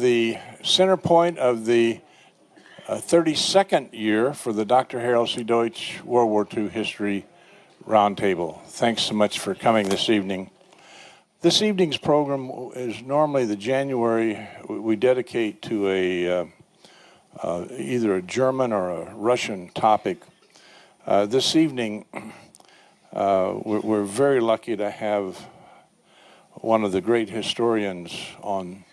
The center point of the 32nd year for the Dr. Harold C. Deutsch World War II History Roundtable. Thanks so much for coming this evening. This evening's program is normally the January we dedicate to either a German or a Russian topic. This evening, we're very lucky to have one of the great historians on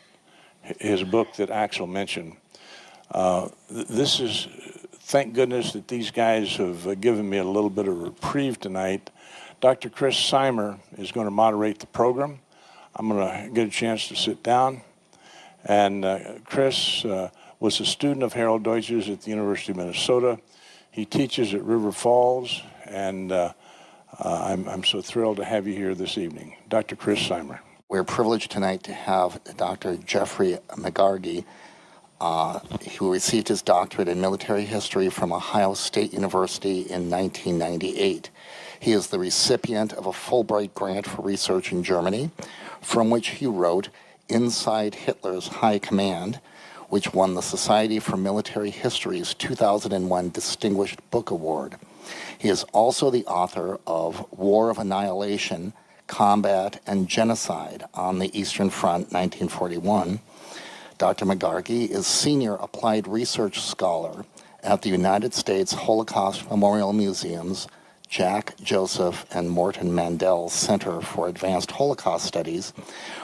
his book that Axel mentioned. This is, thank goodness that these guys have given me a little bit of reprieve tonight. Dr. Chris Seimer is going to moderate the program. I'm going to get a chance to sit down. And Chris was a student of Harold Deutsch's at the University of Minnesota. He teaches at River Falls, and I'm so thrilled to have you here this evening. Dr. Chris Seimer. We're privileged tonight to have Dr. Jeffrey McGargy, who received his doctorate in military history from Ohio State University in 1998. He is the recipient of a Fulbright grant for research in Germany, from which he wrote Inside Hitler's High Command, which won the Society for Military History's 2001 Distinguished Book Award. He is also the author of War of Annihilation, Combat and Genocide on the Eastern Front, 1941. Dr. McGargy is Senior Applied Research Scholar at the United States Holocaust Memorial Museum's Jack Joseph and Morton Mandel Center for Advanced Holocaust Studies,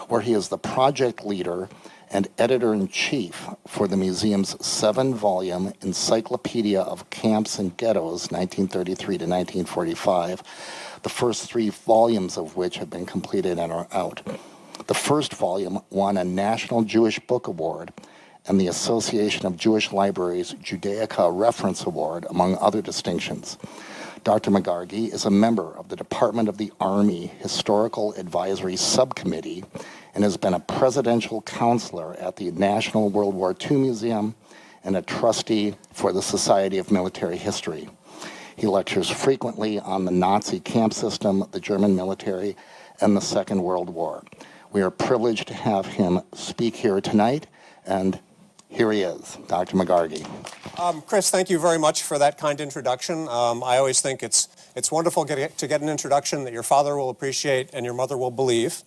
where he is the project leader and editor-in-chief for the museum's 7-volume Encyclopedia of Camps and Ghettos, 1933 to 1945, the first 3 volumes of which have been completed and are out. The first volume won a National Jewish Book Award and the Association of Jewish Libraries Judaica Reference Award, among other distinctions. Dr. McGargy is a member of the Department of the Army Historical Advisory Subcommittee and has been a presidential counselor at the National World War II Museum and a trustee for the Society of Military History. He lectures frequently on the Nazi camp system, the German military, and the Second World War. We are privileged to have him speak here tonight, and here he is, Dr. McGargy. Chris, thank you very much for that kind introduction. I always think it's wonderful to get an introduction that your father will appreciate and your mother will believe.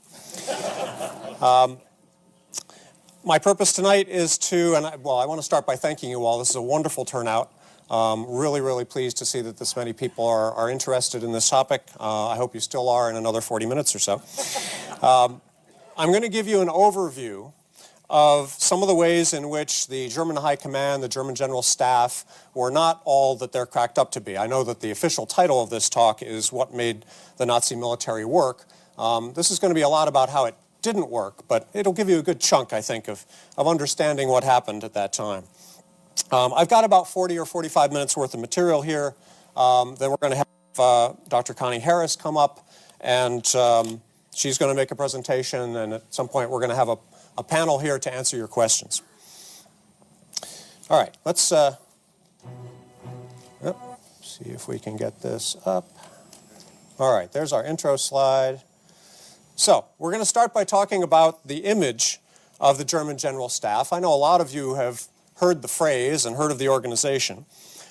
My purpose tonight is to, I want to start by thanking you all. This is a wonderful turnout. Really, really pleased to see that this many people are interested in this topic. I hope you still are in another 40 minutes or so. I'm going to give you an overview of some of the ways in which the German High Command, the German General Staff, were not all that they're cracked up to be. I know that the official title of this talk is What Made the Nazi Military Work. This is going to be a lot about how it didn't work, but it'll give you a good chunk, I think, of understanding what happened at that time. I've got about 40 or 45 minutes worth of material here. Then we're going to have Dr. Connie Harris come up, and she's going to make a presentation, and at some point we're going to have a panel here to answer your questions. All right, let's see if we can get this up. All right, there's our intro slide. So we're going to start by talking about the image of the German General Staff. I know a lot of you have heard the phrase and heard of the organization.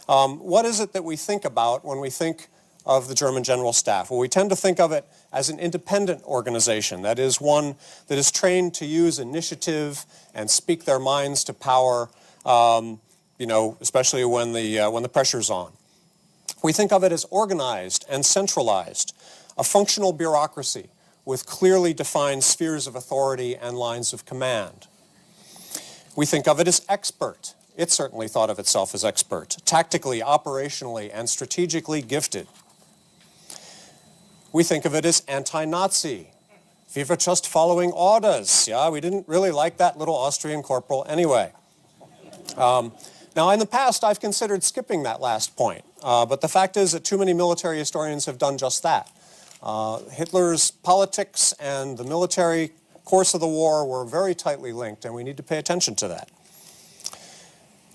What is it that we think about when we think of the German General Staff? Well, we tend to think of it as an independent organization, that is, one that is trained to use initiative and speak their minds to power, especially when the pressure's on. We think of it as organized and centralized, a functional bureaucracy with clearly defined spheres of authority and lines of command. We think of it as expert. It certainly thought of itself as expert, tactically, operationally, and strategically gifted. We think of it as anti-Nazi. We were just following orders. Yeah, we didn't really like that little Austrian corporal anyway. Now, in the past, I've considered skipping that last point, but the fact is that too many military historians have done just that. Hitler's politics and the military course of the war were very tightly linked, and we need to pay attention to that.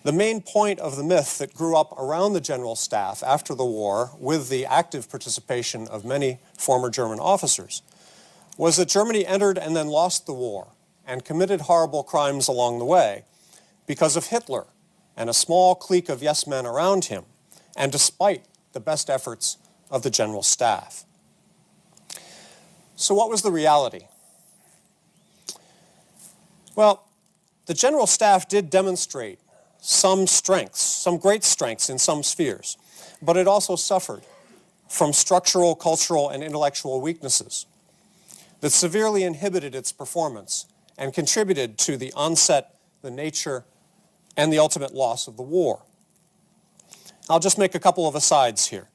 The main point of the myth that grew up around the General Staff after the war, with the active participation of many former German officers, was that Germany entered and then lost the war, and committed horrible crimes along the way because of Hitler and a small clique of yes men around him, and despite the best efforts of the General Staff. So what was the reality? Well, the General Staff did demonstrate some strengths, some great strengths in some spheres, but it also suffered from structural, cultural, and intellectual weaknesses that severely inhibited its performance and contributed to the onset, the nature, and the ultimate loss of the war. I'll just make a couple of asides here.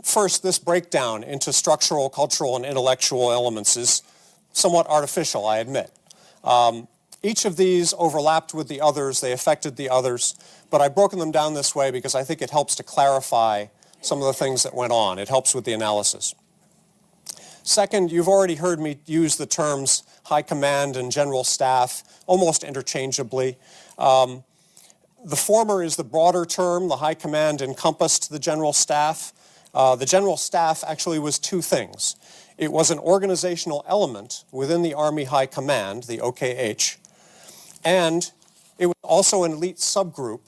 First, this breakdown into structural, cultural, and intellectual elements is somewhat artificial, I admit. Each of these overlapped with the others, they affected the others, but I've broken them down this way because I think it helps to clarify some of the things that went on. It helps with the analysis. Second, you've already heard me use the terms High Command and General Staff almost interchangeably. The former is the broader term. The High Command encompassed the General Staff. The General Staff actually was two things. It was an organizational element within the Army High Command, the OKH, and it was also an elite subgroup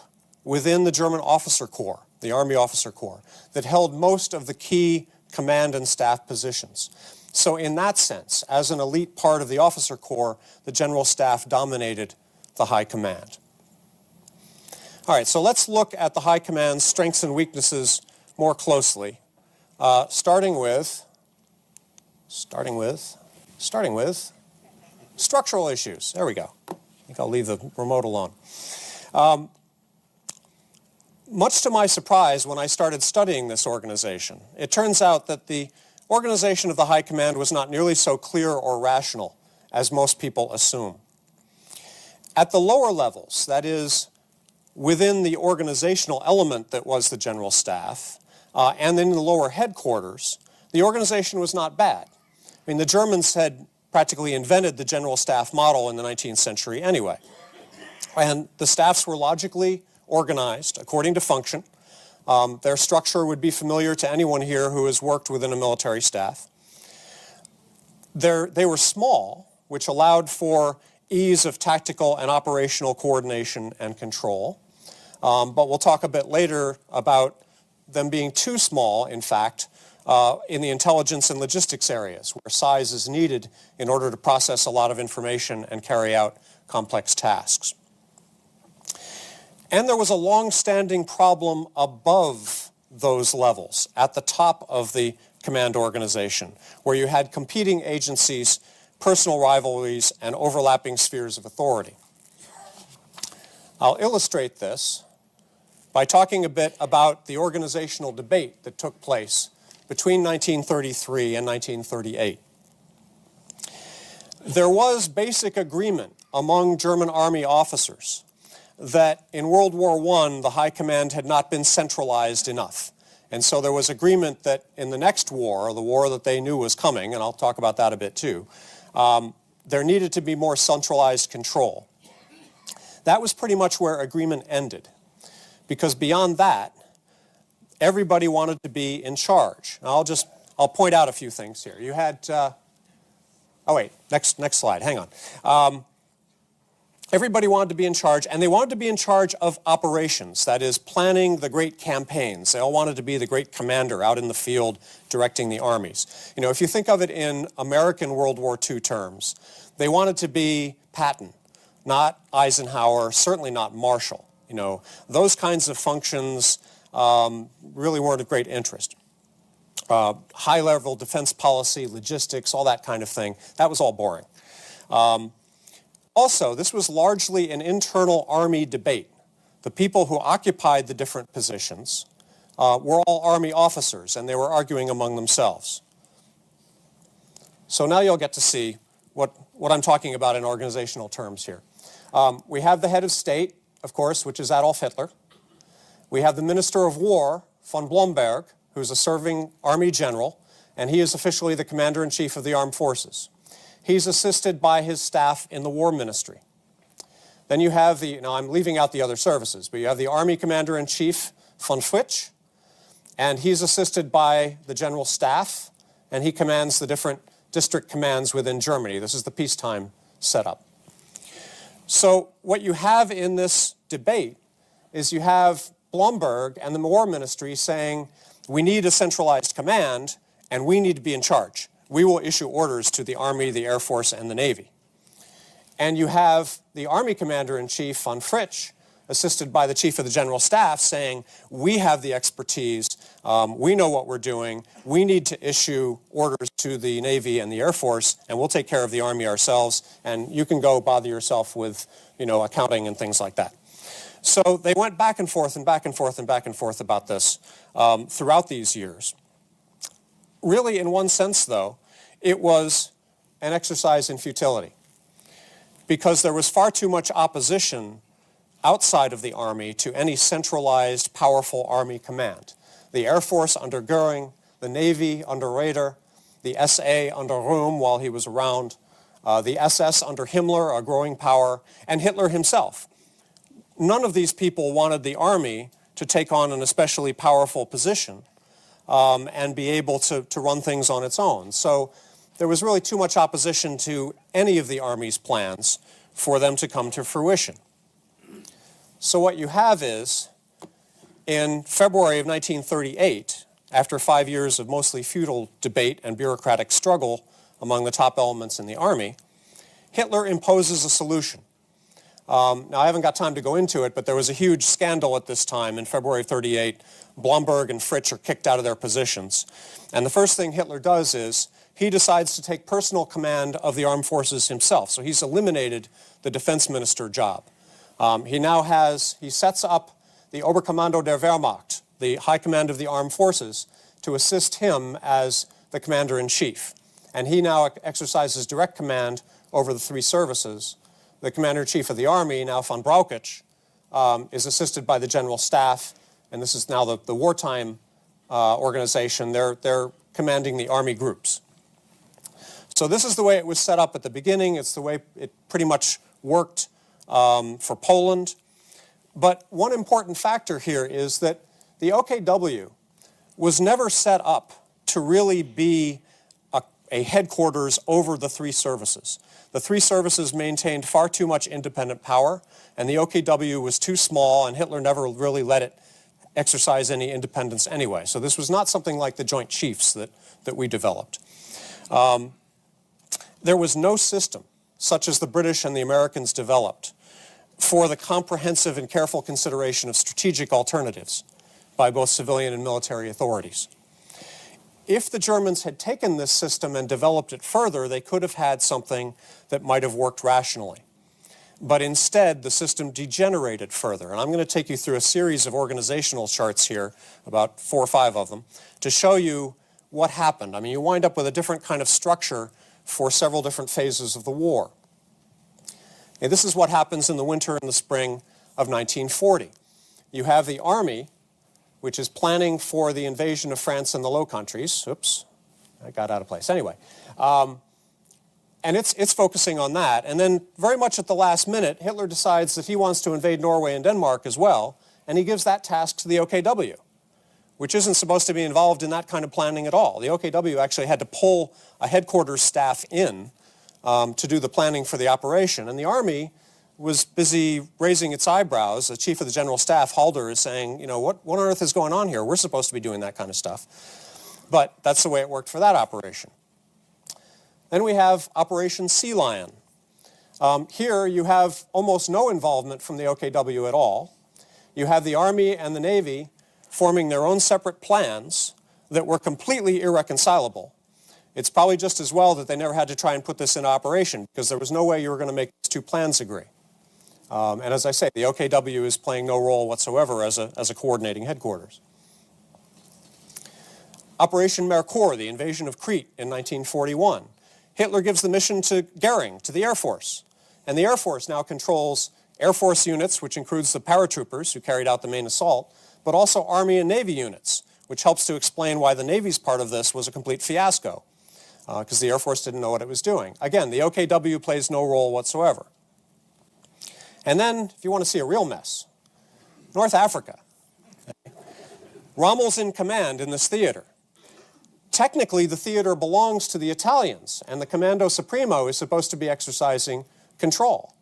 within the German officer corps, the Army Officer Corps, that held most of the key command and staff positions. So in that sense, as an elite part of the officer corps, the General Staff dominated the High Command. All right, so let's look at the High Command's strengths and weaknesses more closely, starting with structural issues. There we go. I think I'll leave the remote alone. Much to my surprise, when I started studying this organization, it turns out that the organization of the High Command was not nearly so clear or rational as most people assume. At the lower levels, that is, within the organizational element that was the General Staff, and in the lower headquarters, the organization was not bad. I mean, the Germans had practically invented the General Staff model in the 19th century anyway. And the staffs were logically organized according to function. Their structure would be familiar to anyone here who has worked within a military staff. They were small, which allowed for ease of tactical and operational coordination and control. But we'll talk a bit later about them being too small, in fact, in the intelligence and logistics areas, where size is needed in order to process a lot of information and carry out complex tasks. And there was a long-standing problem above those levels, at the top of the command organization, where you had competing agencies, personal rivalries, and overlapping spheres of authority. I'll illustrate this by talking a bit about the organizational debate that took place between 1933 and 1938. There was basic agreement among German army officers that in World War I, the High Command had not been centralized enough. And so there was agreement that in the next war, or the war that they knew was coming, and I'll talk about that a bit too, there needed to be more centralized control. That was pretty much where agreement ended, because beyond that, everybody wanted to be in charge. Now I'll point out a few things here. You had, next slide, hang on. Everybody wanted to be in charge, and they wanted to be in charge of operations, that is, planning the great campaigns. They all wanted to be the great commander out in the field directing the armies. You know, if you think of it in American World War II terms, they wanted to be Patton, not Eisenhower, certainly not Marshall. You know, those kinds of functions really weren't of great interest. High-level defense policy, logistics, all that kind of thing, that was all boring. Also, this was largely an internal Army debate. The people who occupied the different positions were all Army officers, and they were arguing among themselves. So now you'll get to see what I'm talking about in organizational terms here. We have the head of state, of course, which is Adolf Hitler. We have the Minister of War, von Blomberg, who's a serving Army general, and he is officially the Commander-in-Chief of the Armed Forces. He's assisted by his staff in the War Ministry. Then you have now I'm leaving out the other services, but you have the Army Commander-in-Chief, von Fritsch, and he's assisted by the General Staff, and he commands the different district commands within Germany. This is the peacetime setup. So what you have in this debate is you have Blomberg and the War Ministry saying, we need a centralized command, and we need to be in charge. We will issue orders to the Army, the Air Force, and the Navy. And you have the Army Commander-in-Chief, von Fritsch, assisted by the Chief of the General Staff, saying, we have the expertise, we know what we're doing, we need to issue orders to the Navy and the Air Force, and we'll take care of the Army ourselves, and you can go bother yourself with, accounting and things like that. So they went back and forth and back and forth and back and forth about this throughout these years. Really, in one sense, though, it was an exercise in futility, because there was far too much opposition outside of the Army to any centralized, powerful Army command. The Air Force under Goering, the Navy under Raeder, the SA under Röhm while he was around, the SS under Himmler, a growing power, and Hitler himself. None of these people wanted the Army to take on an especially powerful position and be able to run things on its own. So there was really too much opposition to any of the Army's plans for them to come to fruition. So what you have is, in February of 1938, after 5 years of mostly futile debate and bureaucratic struggle among the top elements in the Army, Hitler imposes a solution. Now, I haven't got time to go into it, but there was a huge scandal at this time in February of 38. Blomberg and Fritsch are kicked out of their positions. And the first thing Hitler does is he decides to take personal command of the armed forces himself. So he's eliminated the defense minister job. He sets up the Oberkommando der Wehrmacht, the high command of the armed forces, to assist him as the commander-in-chief. And he now exercises direct command over the three services. The commander-in-chief of the Army, now von Brauchitsch, is assisted by the General Staff, and this is now the wartime organization. They're commanding the Army groups. So this is the way it was set up at the beginning. It's the way it pretty much worked for Poland. But one important factor here is that the OKW was never set up to really be a headquarters over the three services. The three services maintained far too much independent power, and the OKW was too small, and Hitler never really let it exercise any independence anyway. So this was not something like the Joint Chiefs that we developed. There was no system, such as the British and the Americans developed, for the comprehensive and careful consideration of strategic alternatives by both civilian and military authorities. If the Germans had taken this system and developed it further, they could have had something that might have worked rationally. But instead, the system degenerated further. And I'm going to take you through a series of organizational charts here, about 4 or 5 of them, to show you what happened. I mean, you wind up with a different kind of structure for several different phases of the war. And this is what happens in the winter and the spring of 1940. You have the Army, which is planning for the invasion of France and the Low Countries. Oops, I got out of place. Anyway, and it's focusing on that. And then very much at the last minute, Hitler decides that he wants to invade Norway and Denmark as well, and he gives that task to the OKW, which isn't supposed to be involved in that kind of planning at all. The OKW actually had to pull a headquarters staff in to do the planning for the operation, and the Army was busy raising its eyebrows. The Chief of the General Staff, Halder, is saying, what on earth is going on here? We're supposed to be doing that kind of stuff. But that's the way it worked for that operation. Then we have Operation Sea Lion. Here you have almost no involvement from the OKW at all. You have the Army and the Navy forming their own separate plans that were completely irreconcilable. It's probably just as well that they never had to try and put this in operation, because there was no way you were going to make these two plans agree. And as I say, the OKW is playing no role whatsoever as a coordinating headquarters. Operation Merkur, the invasion of Crete in 1941. Hitler gives the mission to Goering, to the Air Force. And the Air Force now controls Air Force units, which includes the paratroopers who carried out the main assault, but also Army and Navy units, which helps to explain why the Navy's part of this was a complete fiasco, because the Air Force didn't know what it was doing. Again, the OKW plays no role whatsoever. And then, if you want to see a real mess, North Africa. Rommel's in command in this theater. Technically, the theater belongs to the Italians, and the Comando Supremo is supposed to be exercising control.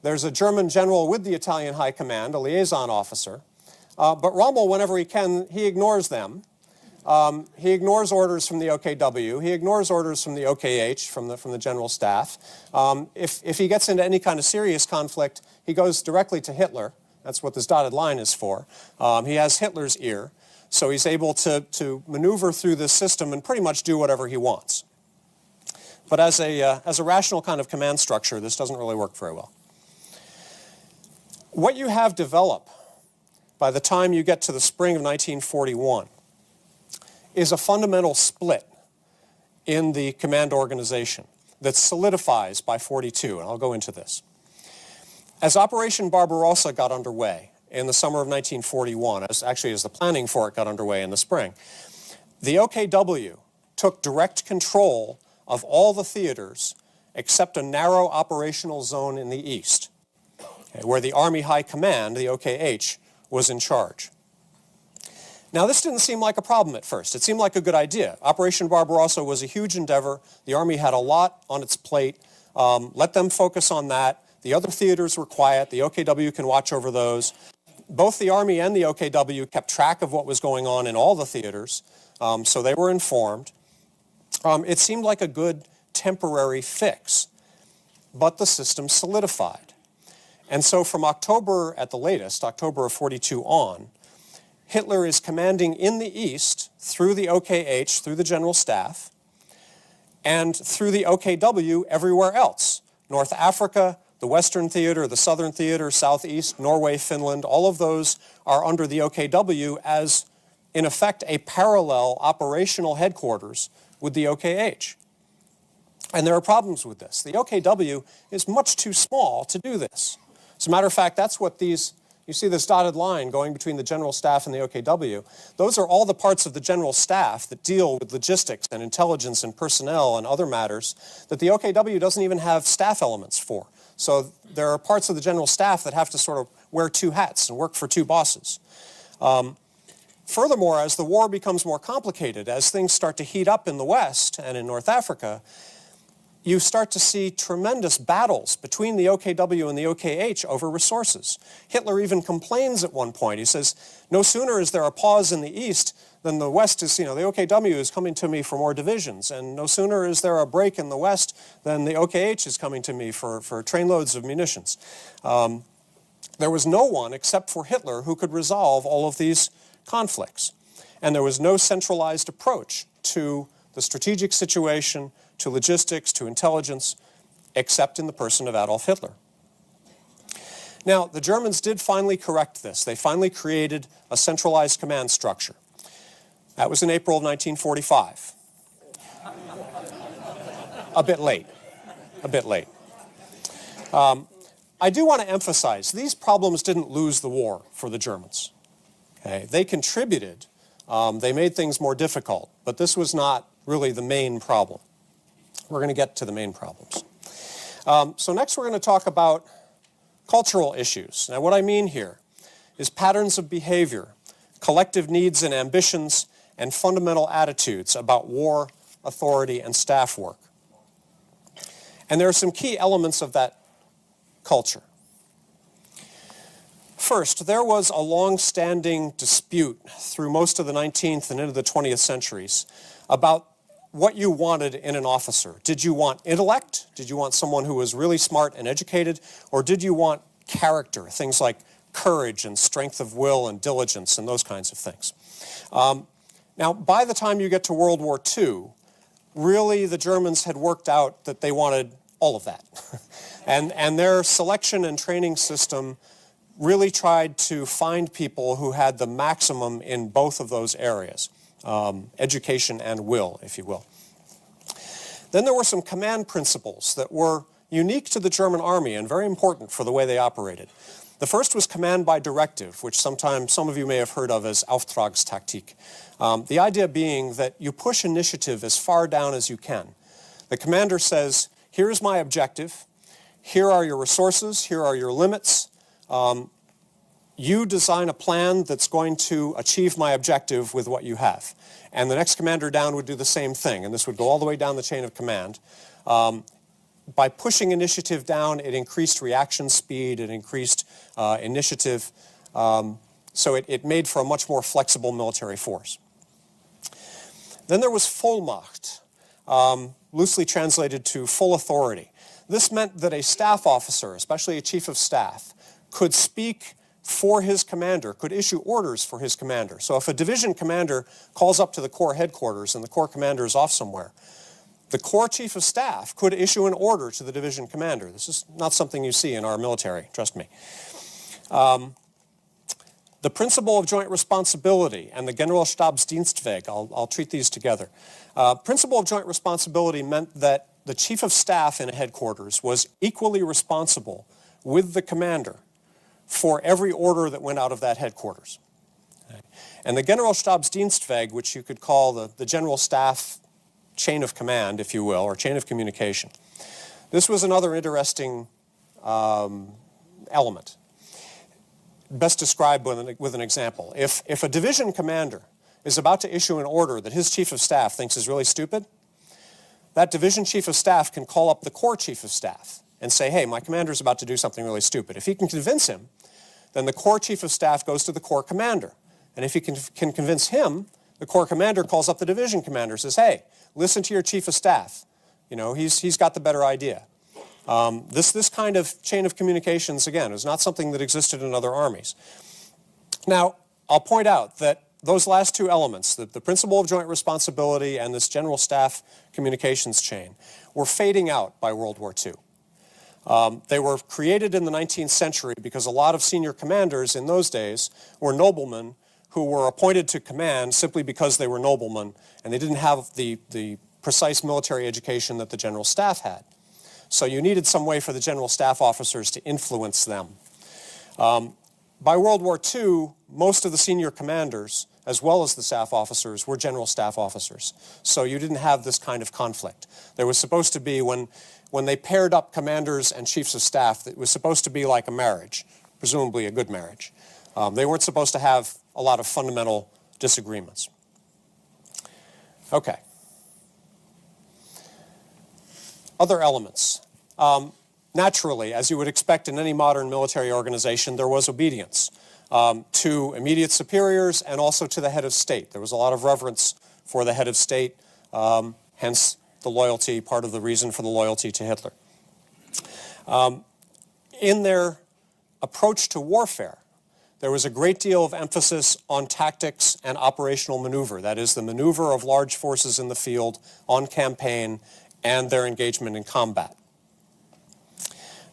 There's a German general with the Italian High Command, a liaison officer. But Rommel, whenever he can, he ignores them. He ignores orders from the OKW. He ignores orders from the OKH, from the General Staff. If he gets into any kind of serious conflict, he goes directly to Hitler. That's what this dotted line is for. He has Hitler's ear, so he's able to maneuver through this system and pretty much do whatever he wants. But as a rational kind of command structure, this doesn't really work very well. What you have develop by the time you get to the spring of 1941 is a fundamental split in the command organization that solidifies by 42, and I'll go into this. As Operation Barbarossa got underway in the summer of 1941, as the planning for it got underway in the spring, the OKW took direct control of all the theaters except a narrow operational zone in the east, where the Army High Command, the OKH, was in charge. Now, this didn't seem like a problem at first. It seemed like a good idea. Operation Barbarossa was a huge endeavor. The Army had a lot on its plate. Let them focus on that. The other theaters were quiet. The OKW can watch over those. Both the Army and the OKW kept track of what was going on in all the theaters, so they were informed. It seemed like a good temporary fix, but the system solidified. And so from October at the latest, October of 42 on, Hitler is commanding in the east through the OKH, through the General Staff, and through the OKW everywhere else. North Africa, the Western Theater, the Southern Theater, Southeast, Norway, Finland, all of those are under the OKW as, in effect, a parallel operational headquarters with the OKH. And there are problems with this. The OKW is much too small to do this. As a matter of fact, that's what these, you see this dotted line going between the General Staff and the OKW. Those are all the parts of the General Staff that deal with logistics and intelligence and personnel and other matters that the OKW doesn't even have staff elements for. So there are parts of the General Staff that have to sort of wear two hats and work for two bosses. Furthermore, as the war becomes more complicated, as things start to heat up in the West and in North Africa, you start to see tremendous battles between the OKW and the OKH over resources. Hitler even complains at one point. He says, no sooner is there a pause in the East than the West is, the OKW is coming to me for more divisions. And no sooner is there a break in the West than the OKH is coming to me for trainloads of munitions. There was no one except for Hitler who could resolve all of these conflicts. And there was no centralized approach to the strategic situation, to logistics, to intelligence, except in the person of Adolf Hitler. Now, the Germans did finally correct this. They finally created a centralized command structure. That was in April of 1945. A bit late. I do want to emphasize, these problems didn't lose the war for the Germans. Okay? They contributed. They made things more difficult, but this was not really the main problem. We're going to get to the main problems. So next we're going to talk about cultural issues. Now what I mean here is patterns of behavior, collective needs and ambitions, and fundamental attitudes about war, authority, and staff work. And there are some key elements of that culture. First, there was a long-standing dispute through most of the 19th and into the 20th centuries about what you wanted in an officer. Did you want intellect? Did you want someone who was really smart and educated? Or did you want character, things like courage and strength of will and diligence and those kinds of things? Now, by the time you get to World War II, really the Germans had worked out that they wanted all of that. and their selection and training system really tried to find people who had the maximum in both of those areas. Education and will, if you will. Then there were some command principles that were unique to the German army and very important for the way they operated. The first was command by directive, which sometimes some of you may have heard of as Auftragstaktik. The idea being that you push initiative as far down as you can. The commander says, here's my objective, here are your resources, here are your limits. You design a plan that's going to achieve my objective with what you have. And the next commander down would do the same thing, and this would go all the way down the chain of command. by pushing initiative down, it increased reaction speed, it increased initiative, so it made for a much more flexible military force. Then there was Vollmacht, loosely translated to full authority. This meant that a staff officer, especially a chief of staff, could speak for his commander, could issue orders for his commander. So if a division commander calls up to the Corps headquarters and the Corps commander is off somewhere, the Corps chief of staff could issue an order to the division commander. This is not something you see in our military, trust me. The principle of joint responsibility and the Generalstabsdienstweg, I'll treat these together. Principle of joint responsibility meant that the chief of staff in a headquarters was equally responsible with the commander for every order that went out of that headquarters. Okay. And the Generalstabsdienstweg, which you could call the general staff chain of command, if you will, or chain of communication, this was another interesting element. Best described with an example. If a division commander is about to issue an order that his chief of staff thinks is really stupid, that division chief of staff can call up the Corps chief of staff and say, hey, my commander's about to do something really stupid. If he can convince him, then the Corps chief of staff goes to the Corps commander. And if he can convince him, the Corps commander calls up the division commander and says, hey, listen to your chief of staff. You know, he's got the better idea. This kind of chain of communications, again, is not something that existed in other armies. Now, I'll point out that those last two elements, the principle of joint responsibility and this general staff communications chain, were fading out by World War II. They were created in the 19th century because a lot of senior commanders in those days were noblemen who were appointed to command simply because they were noblemen and they didn't have the precise military education that the general staff had. So you needed some way for the general staff officers to influence them. By World War II, most of the senior commanders, as well as the staff officers, were general staff officers. So you didn't have this kind of conflict. There was supposed to be, when they paired up commanders and chiefs of staff, it was supposed to be like a marriage, presumably a good marriage. They weren't supposed to have a lot of fundamental disagreements. Okay. Other elements. Naturally, as you would expect in any modern military organization, there was obedience to immediate superiors and also to the head of state. There was a lot of reverence for the head of state, hence the loyalty, part of the reason for the loyalty to Hitler. In their approach to warfare, there was a great deal of emphasis on tactics and operational maneuver, that is, the maneuver of large forces in the field on campaign and their engagement in combat.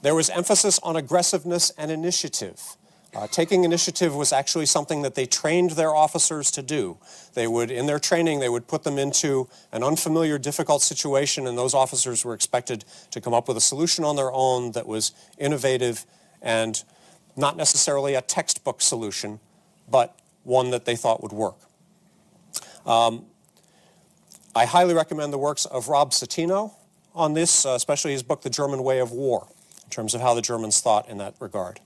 There was emphasis on aggressiveness and initiative. Taking initiative was actually something that they trained their officers to do. In their training, they would put them into an unfamiliar, difficult situation, and those officers were expected to come up with a solution on their own that was innovative and not necessarily a textbook solution, but one that they thought would work. I highly recommend the works of Rob Citino on this, especially his book, The German Way of War, in terms of how the Germans thought in that regard.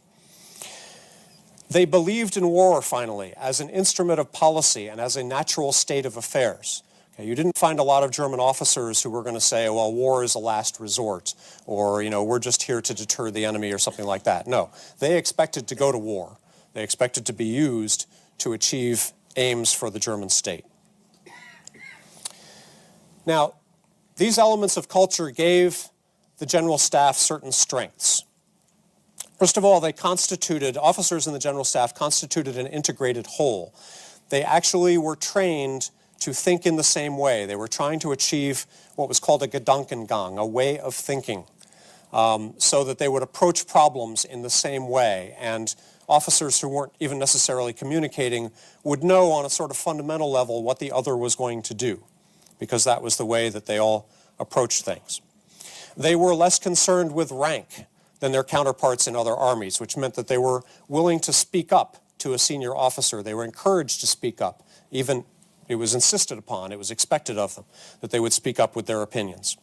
They believed in war, finally, as an instrument of policy and as a natural state of affairs. Okay, you didn't find a lot of German officers who were going to say, well, war is a last resort, or, we're just here to deter the enemy or something like that. No, they expected to go to war. They expected to be used to achieve aims for the German state. Now, these elements of culture gave the general staff certain strengths. First of all, officers in the general staff constituted an integrated whole. They actually were trained to think in the same way. They were trying to achieve what was called a Gedankengang, a way of thinking, so that they would approach problems in the same way. And officers who weren't even necessarily communicating would know on a sort of fundamental level what the other was going to do, because that was the way that they all approached things. They were less concerned with rank than their counterparts in other armies, which meant that they were willing to speak up to a senior officer. They were encouraged to speak up. Even it was insisted upon, it was expected of them that they would speak up with their opinions.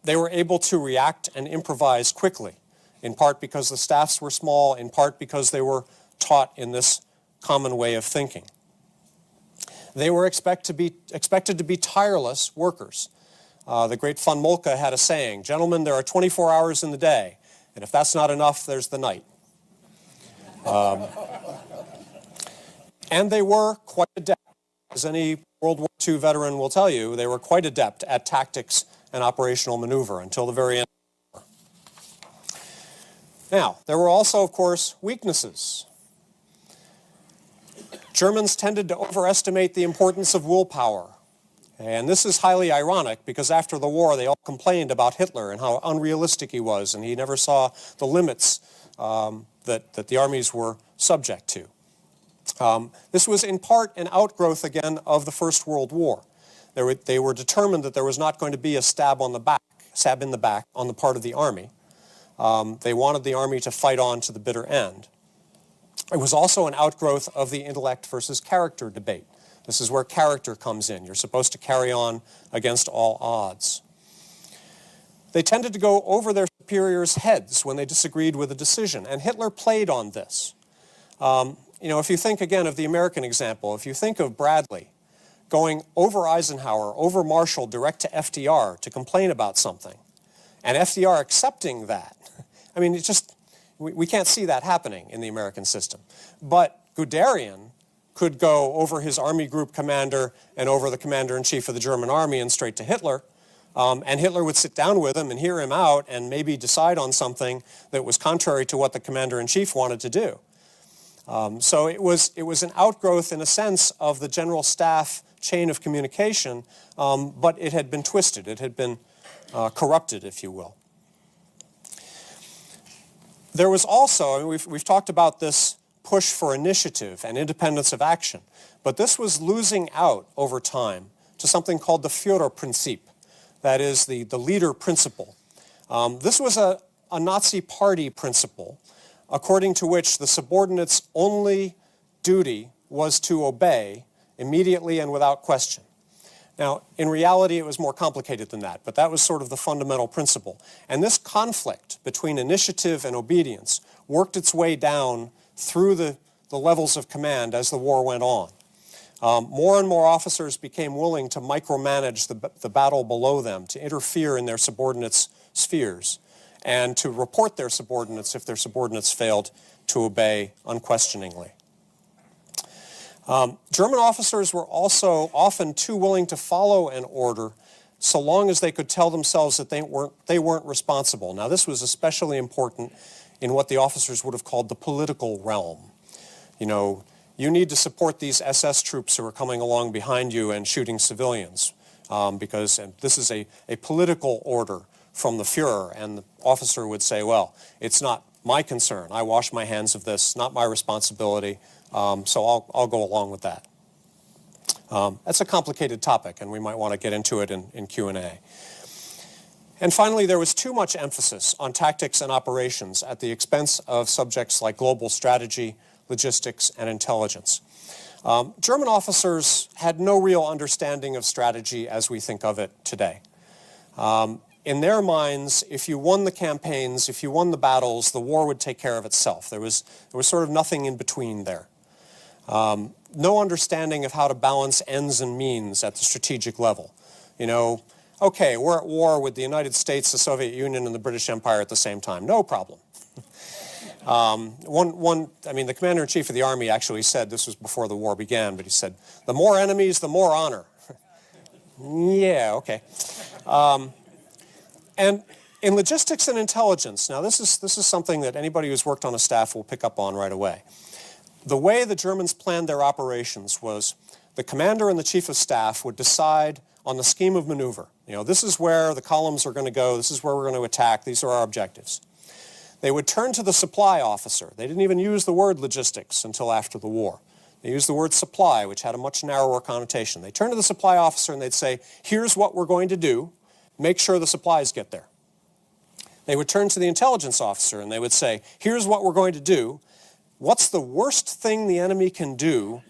They were able to react and improvise quickly, in part because the staffs were small, in part because they were taught in this common way of thinking. They were expected to be tireless workers. the great von Moltke had a saying, "Gentlemen, there are 24 hours in the day, and if that's not enough, there's the night." And they were quite adept. As any World War II veteran will tell you, they were quite adept at tactics and operational maneuver until the very end. Now, there were also, of course, weaknesses. Germans tended to overestimate the importance of willpower. And this is highly ironic because after the war, they all complained about Hitler and how unrealistic he was, and he never saw the limits that the armies were subject to. This was in part an outgrowth, again, of the First World War. They were determined that there was not going to be a stab in the back on the part of the army. They wanted the army to fight on to the bitter end. It was also an outgrowth of the intellect versus character debate. This is where character comes in. You're supposed to carry on against all odds. They tended to go over their superiors' heads when they disagreed with a decision, and Hitler played on this. If you think again of the American example, if you think of Bradley going over Eisenhower, over Marshall, direct to FDR to complain about something, and FDR accepting that, I mean, it's just, we can't see that happening in the American system. But Guderian could go over his army group commander and over the commander-in-chief of the German army and straight to Hitler, and Hitler would sit down with him and hear him out and maybe decide on something that was contrary to what the commander-in-chief wanted to do. So it was an outgrowth, in a sense, of the general staff chain of communication, but it had been twisted. It had been corrupted, if you will. There was also, we've talked about this push for initiative and independence of action, but this was losing out over time to something called the Führerprinzip, that is the leader principle. This was a Nazi party principle, according to which the subordinates' only duty was to obey immediately and without question. Now, in reality, it was more complicated than that, but that was sort of the fundamental principle. And this conflict between initiative and obedience worked its way down through the levels of command as the war went on. More and more officers became willing to micromanage the battle below them, to interfere in their subordinates' spheres, and to report their subordinates if their subordinates failed to obey unquestioningly. German officers were also often too willing to follow an order so long as they could tell themselves that they weren't responsible. Now, this was especially important in what the officers would have called the political realm. You need to support these SS troops who are coming along behind you and shooting civilians because this is a political order from the Führer, and the officer would say, well, it's not my concern. I wash my hands of this, not my responsibility, so I'll go along with that. That's a complicated topic, and we might want to get into it in Q&A. And finally, there was too much emphasis on tactics and operations at the expense of subjects like global strategy, logistics, and intelligence. German officers had no real understanding of strategy as we think of it today. In their minds, if you won the campaigns, if you won the battles, the war would take care of itself. There was sort of nothing in between there. No understanding of how to balance ends and means at the strategic level. Okay, we're at war with the United States, the Soviet Union, and the British Empire at the same time. No problem. The commander-in-chief of the army actually said, this was before the war began, but he said, the more enemies, the more honor. Yeah, okay. And in logistics and intelligence, now this is something that anybody who's worked on a staff will pick up on right away. The way the Germans planned their operations was the commander and the chief of staff would decide on the scheme of maneuver. This is where the columns are going to go, this is where we're going to attack, these are our objectives. They would turn to the supply officer. They didn't even use the word logistics until after the war. They used the word supply, which had a much narrower connotation. They turned to the supply officer and they'd say, here's what we're going to do. Make sure the supplies get there. They would turn to the intelligence officer and they would say, here's what we're going to do. What's the worst thing the enemy can do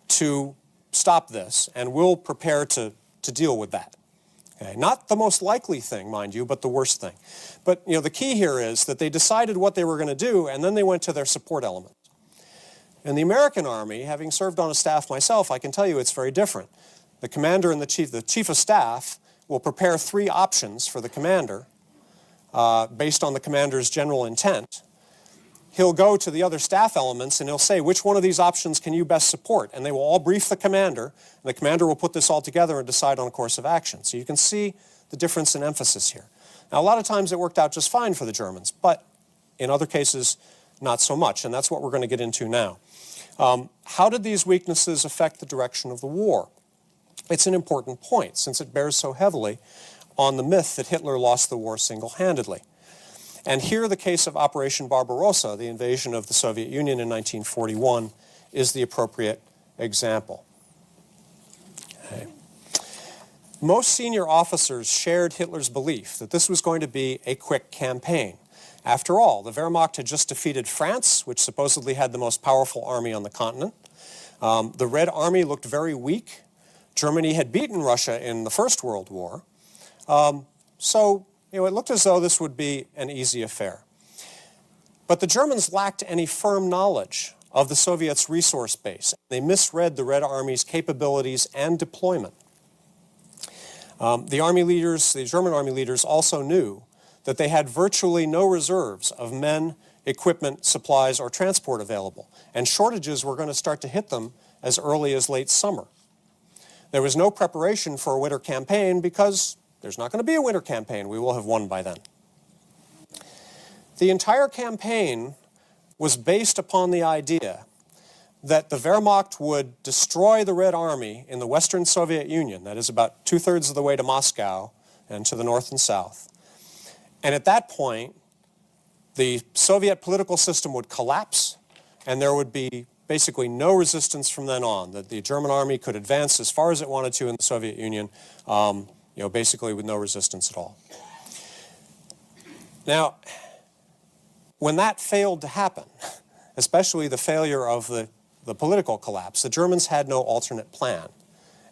to stop this? And we'll prepare to deal with that. Okay? Not the most likely thing, mind you, but the worst thing. But the key here is that they decided what they were going to do, and then they went to their support element. In the American Army, having served on a staff myself, I can tell you it's very different. The commander and the chief of staff will prepare 3 options for the commander based on the commander's general intent. He'll go to the other staff elements and he'll say, which one of these options can you best support? And they will all brief the commander, and the commander will put this all together and decide on a course of action. So you can see the difference in emphasis here. Now, a lot of times it worked out just fine for the Germans, but in other cases, not so much, and that's what we're going to get into now. How did these weaknesses affect the direction of the war? It's an important point, since it bears so heavily on the myth that Hitler lost the war single-handedly. And here the case of Operation Barbarossa, the invasion of the Soviet Union in 1941, is the appropriate example. Okay. Most senior officers shared Hitler's belief that this was going to be a quick campaign. After all, the Wehrmacht had just defeated France, which supposedly had the most powerful army on the continent. The Red Army looked very weak. Germany had beaten Russia in the First World War. So it looked as though this would be an easy affair. But the Germans lacked any firm knowledge of the Soviets' resource base. They misread the Red Army's capabilities and deployment. The German army leaders also knew that they had virtually no reserves of men, equipment, supplies, or transport available, and shortages were going to start to hit them as early as late summer. There was no preparation for a winter campaign because there's not going to be a winter campaign. We will have won by then. The entire campaign was based upon the idea that the Wehrmacht would destroy the Red Army in the Western Soviet Union, that is about 2/3 of the way to Moscow and to the north and south. And at that point, the Soviet political system would collapse, and there would be basically no resistance from then on, that the German army could advance as far as it wanted to in the Soviet Union, basically with no resistance at all. Now, when that failed to happen, especially the failure of the political collapse, the Germans had no alternate plan,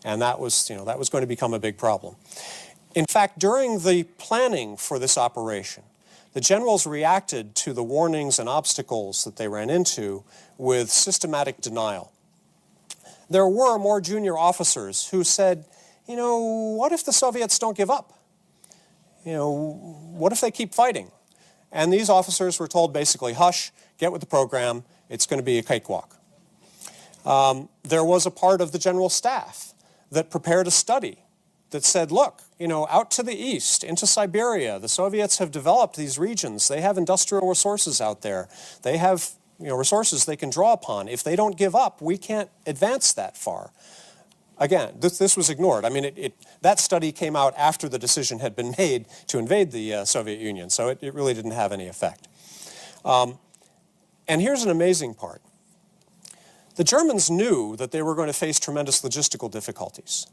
and that was going to become a big problem. In fact, during the planning for this operation, the generals reacted to the warnings and obstacles that they ran into with systematic denial. There were more junior officers who said, what if the Soviets don't give up? What if they keep fighting? And these officers were told basically, hush, get with the program, it's going to be a cakewalk. There was a part of the general staff that prepared a study that said, look, out to the east, into Siberia, the Soviets have developed these regions. They have industrial resources out there. They have resources they can draw upon. If they don't give up, we can't advance that far. Again, this was ignored. I mean, that study came out after the decision had been made to invade the Soviet Union, so it really didn't have any effect. And here's an amazing part. The Germans knew that they were going to face tremendous logistical difficulties.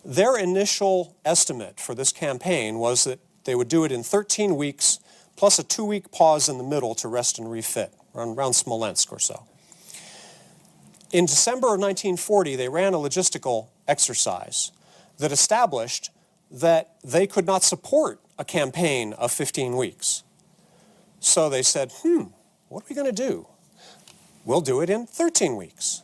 Their initial estimate for this campaign was that they would do it in 13 weeks, plus a 2-week pause in the middle to rest and refit, around Smolensk or so. In December of 1940, they ran a logistical exercise that established that they could not support a campaign of 15 weeks. So they said, what are we going to do? We'll do it in 13 weeks.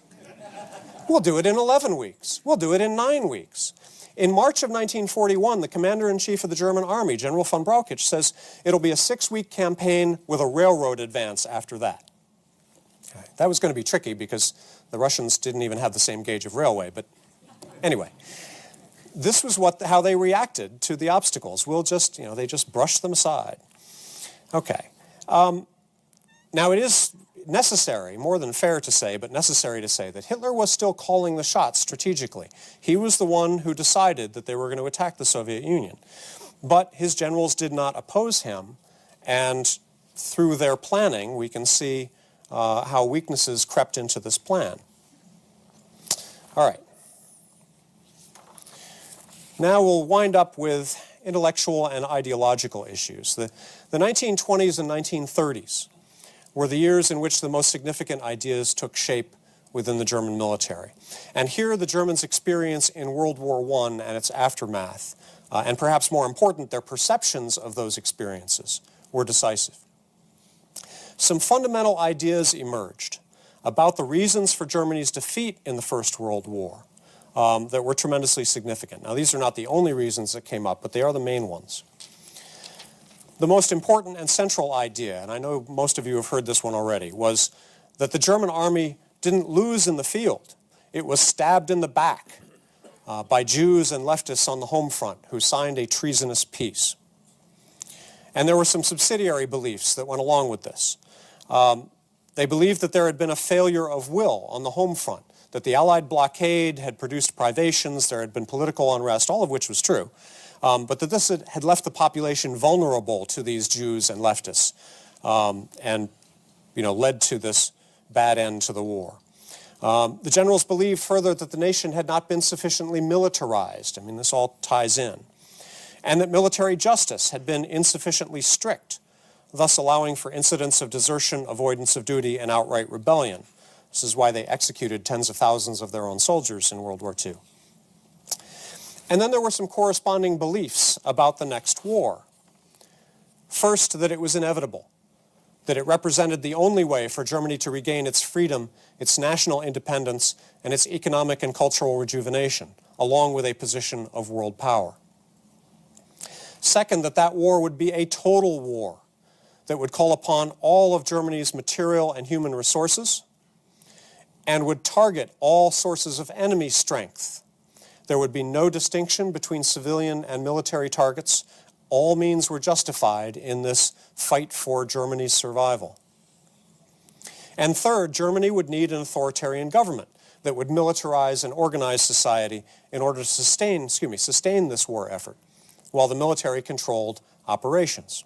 We'll do it in 11 weeks. We'll do it in 9 weeks. In March of 1941, the commander-in-chief of the German army, General von Brauchitsch, says it'll be a 6-week campaign with a railroad advance after that. Okay. That was going to be tricky because the Russians didn't even have the same gauge of railway, but anyway. This was how they reacted to the obstacles. They just brushed them aside. Okay. Now it is necessary, more than fair to say, but necessary to say that Hitler was still calling the shots strategically. He was the one who decided that they were going to attack the Soviet Union. But his generals did not oppose him, and through their planning, we can see how weaknesses crept into this plan. All right. Now we'll wind up with intellectual and ideological issues. The 1920s and 1930s were the years in which the most significant ideas took shape within the German military. And here the Germans' experience in World War I and its aftermath, and perhaps more important, their perceptions of those experiences, were decisive. Some fundamental ideas emerged about the reasons for Germany's defeat in the First World War, that were tremendously significant. Now, these are not the only reasons that came up, but they are the main ones. The most important and central idea, and I know most of you have heard this one already, was that the German army didn't lose in the field. It was stabbed in the back by Jews and leftists on the home front who signed a treasonous peace. And there were some subsidiary beliefs that went along with this. They believed that there had been a failure of will on the home front, that the Allied blockade had produced privations, there had been political unrest, all of which was true, but that this had left the population vulnerable to these Jews and leftists and led to this bad end to the war. The generals believed further that the nation had not been sufficiently militarized. I mean, this all ties in. And that military justice had been insufficiently strict, thus allowing for incidents of desertion, avoidance of duty, and outright rebellion. This is why they executed tens of thousands of their own soldiers in World War II. And then there were some corresponding beliefs about the next war. First, that it was inevitable, that it represented the only way for Germany to regain its freedom, its national independence, and its economic and cultural rejuvenation, along with a position of world power. Second, that war would be a total war that would call upon all of Germany's material and human resources and would target all sources of enemy strength. There would be no distinction between civilian and military targets. All means were justified in this fight for Germany's survival. And third, Germany would need an authoritarian government that would militarize and organize society in order to sustain this war effort, while the military controlled operations.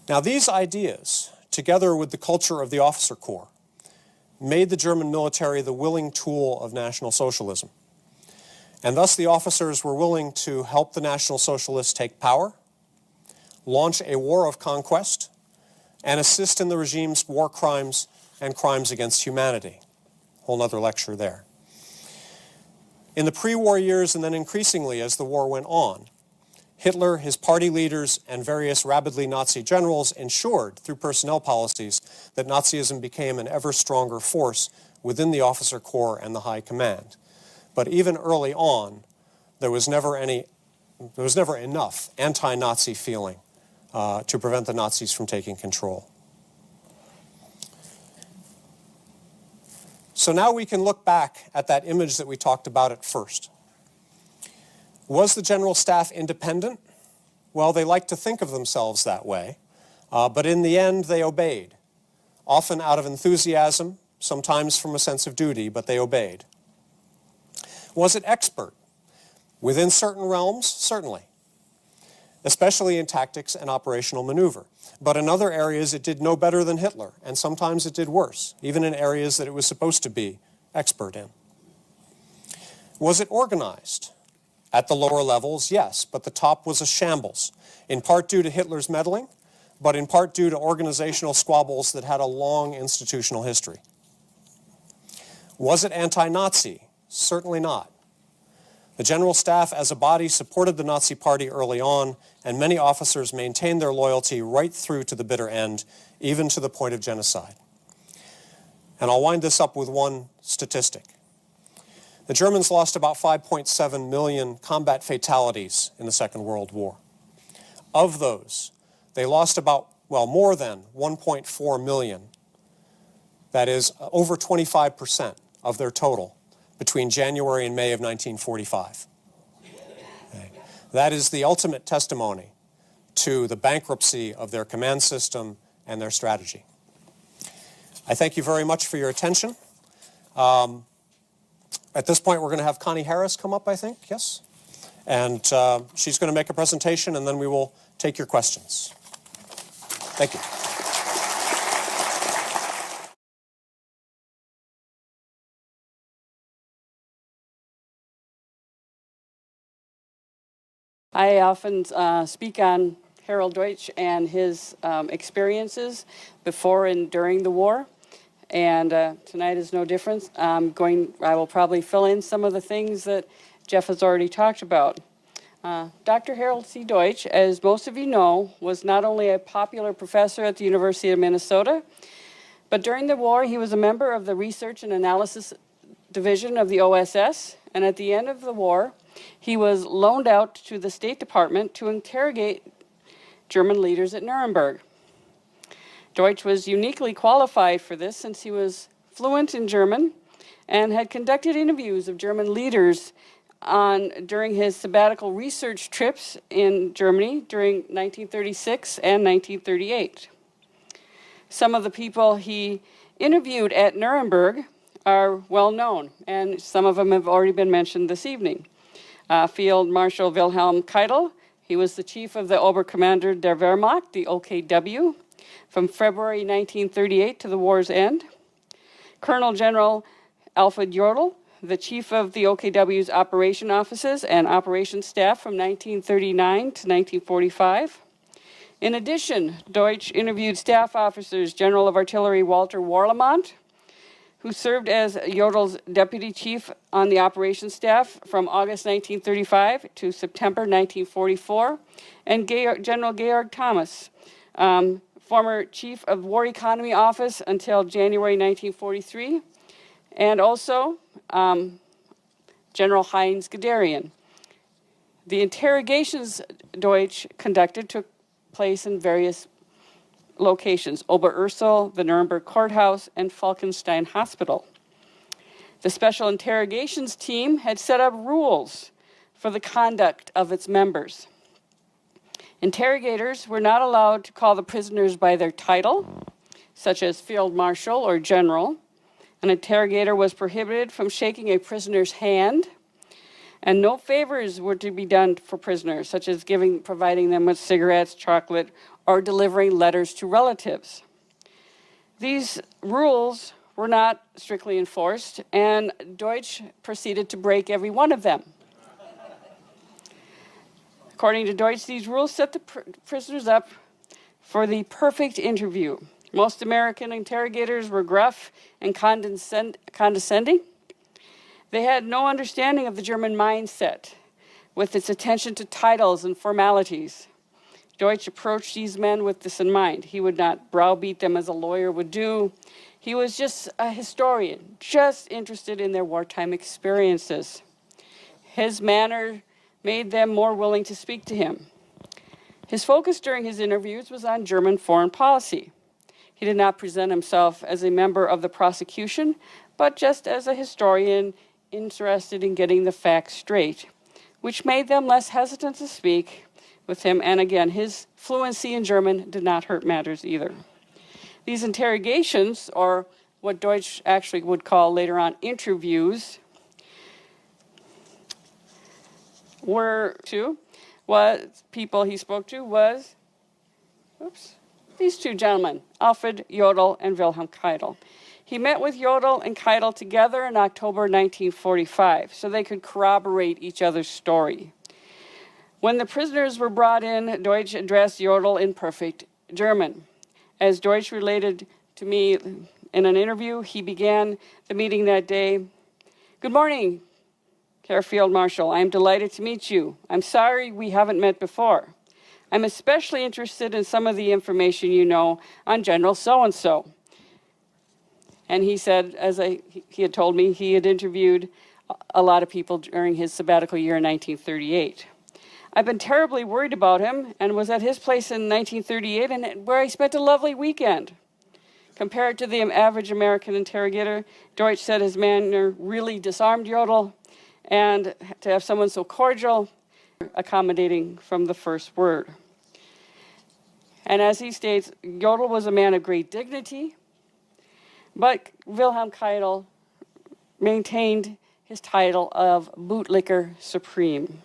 Now, these ideas, together with the culture of the officer corps, made the German military the willing tool of National Socialism. And thus the officers were willing to help the National Socialists take power, launch a war of conquest, and assist in the regime's war crimes and crimes against humanity. Whole nother lecture there. In the pre-war years, and then increasingly as the war went on, Hitler, his party leaders, and various rabidly Nazi generals ensured, through personnel policies, that Nazism became an ever stronger force within the officer corps and the high command. But even early on, there was never enough anti-Nazi feeling to prevent the Nazis from taking control. So now we can look back at that image that we talked about at first. Was the General Staff independent? Well, they like to think of themselves that way, but in the end they obeyed, often out of enthusiasm, sometimes from a sense of duty, but they obeyed. Was it expert? Within certain realms, certainly, especially in tactics and operational maneuver. But in other areas it did no better than Hitler, and sometimes it did worse, even in areas that it was supposed to be expert in. Was it organized? At the lower levels, yes, but the top was a shambles, in part due to Hitler's meddling, but in part due to organizational squabbles that had a long institutional history. Was it anti-Nazi? Certainly not. The General Staff as a body supported the Nazi Party early on, and many officers maintained their loyalty right through to the bitter end, even to the point of genocide. And I'll wind this up with one statistic. The Germans lost about 5.7 million combat fatalities in the Second World War. Of those, they lost more than 1.4 million. That is over 25% of their total between January and May of 1945. Okay. That is the ultimate testimony to the bankruptcy of their command system and their strategy. I thank you very much for your attention. At this point, we're going to have Connie Harris come up, I think, yes? And she's going to make a presentation, and then we will take your questions. Thank you. I often speak on Harold Deutsch and his experiences before and during the war. And tonight is no different. I will probably fill in some of the things that Jeff has already talked about. Dr. Harold C. Deutsch, as most of you know, was not only a popular professor at the University of Minnesota, but during the war he was a member of the Research and Analysis Division of the OSS, and at the end of the war, he was loaned out to the State Department to interrogate German leaders at Nuremberg. Deutsch was uniquely qualified for this since he was fluent in German and had conducted interviews of German leaders during his sabbatical research trips in Germany during 1936 and 1938. Some of the people he interviewed at Nuremberg are well known, and some of them have already been mentioned this evening. Field Marshal Wilhelm Keitel, he was the chief of the Oberkommando der Wehrmacht, the OKW, from February 1938 to the war's end. Colonel General Alfred Jodl, the chief of the OKW's operation offices and operations staff from 1939 to 1945. In addition, Deutsch interviewed staff officers, General of Artillery Walter Warlimont, who served as Jodl's deputy chief on the operations staff from August 1935 to September 1944, and General Georg Thomas, former chief of War Economy Office until January 1943, and also General Heinz Guderian. The interrogations Deutsch conducted took place in various locations: Oberursel, the Nuremberg Courthouse, and Falkenstein Hospital. The Special Interrogations Team had set up rules for the conduct of its members. Interrogators were not allowed to call the prisoners by their title, such as Field Marshal or General. An interrogator was prohibited from shaking a prisoner's hand, and no favors were to be done for prisoners, such as providing them with cigarettes, chocolate, or delivering letters to relatives. These rules were not strictly enforced, and Deutsch proceeded to break every one of them. According to Deutsch, these rules set the prisoners up for the perfect interview. Most American interrogators were gruff and condescending. They had no understanding of the German mindset, with its attention to titles and formalities. Deutsch approached these men with this in mind. He would not browbeat them as a lawyer would do. He was just a historian, just interested in their wartime experiences. His manner made them more willing to speak to him. His focus during his interviews was on German foreign policy. He did not present himself as a member of the prosecution, but just as a historian interested in getting the facts straight, which made them less hesitant to speak with him. And again, his fluency in German did not hurt matters either. These interrogations, or what Deutsch actually would call later on interviews, people he spoke to was, these two gentlemen, Alfred Jodl and Wilhelm Keitel. He met with Jodl and Keitel together in October 1945 so they could corroborate each other's story. When the prisoners were brought in, Deutsch addressed Jodl in perfect German. As Deutsch related to me in an interview, he began the meeting that day. "Good morning, Herr Field Marshal. I am delighted to meet you. I'm sorry we haven't met before. I'm especially interested in some of the information you know on General so-and-so." And he said, he had told me, he had interviewed a lot of people during his sabbatical year in 1938. "I've been terribly worried about him and was at his place in 1938 and where I spent a lovely weekend." Compared to the average American interrogator, Deutsch said his manner really disarmed Jodl, and to have someone so cordial, accommodating from the first word. And as he states, Jodl was a man of great dignity, but Wilhelm Keitel maintained his title of bootlicker supreme.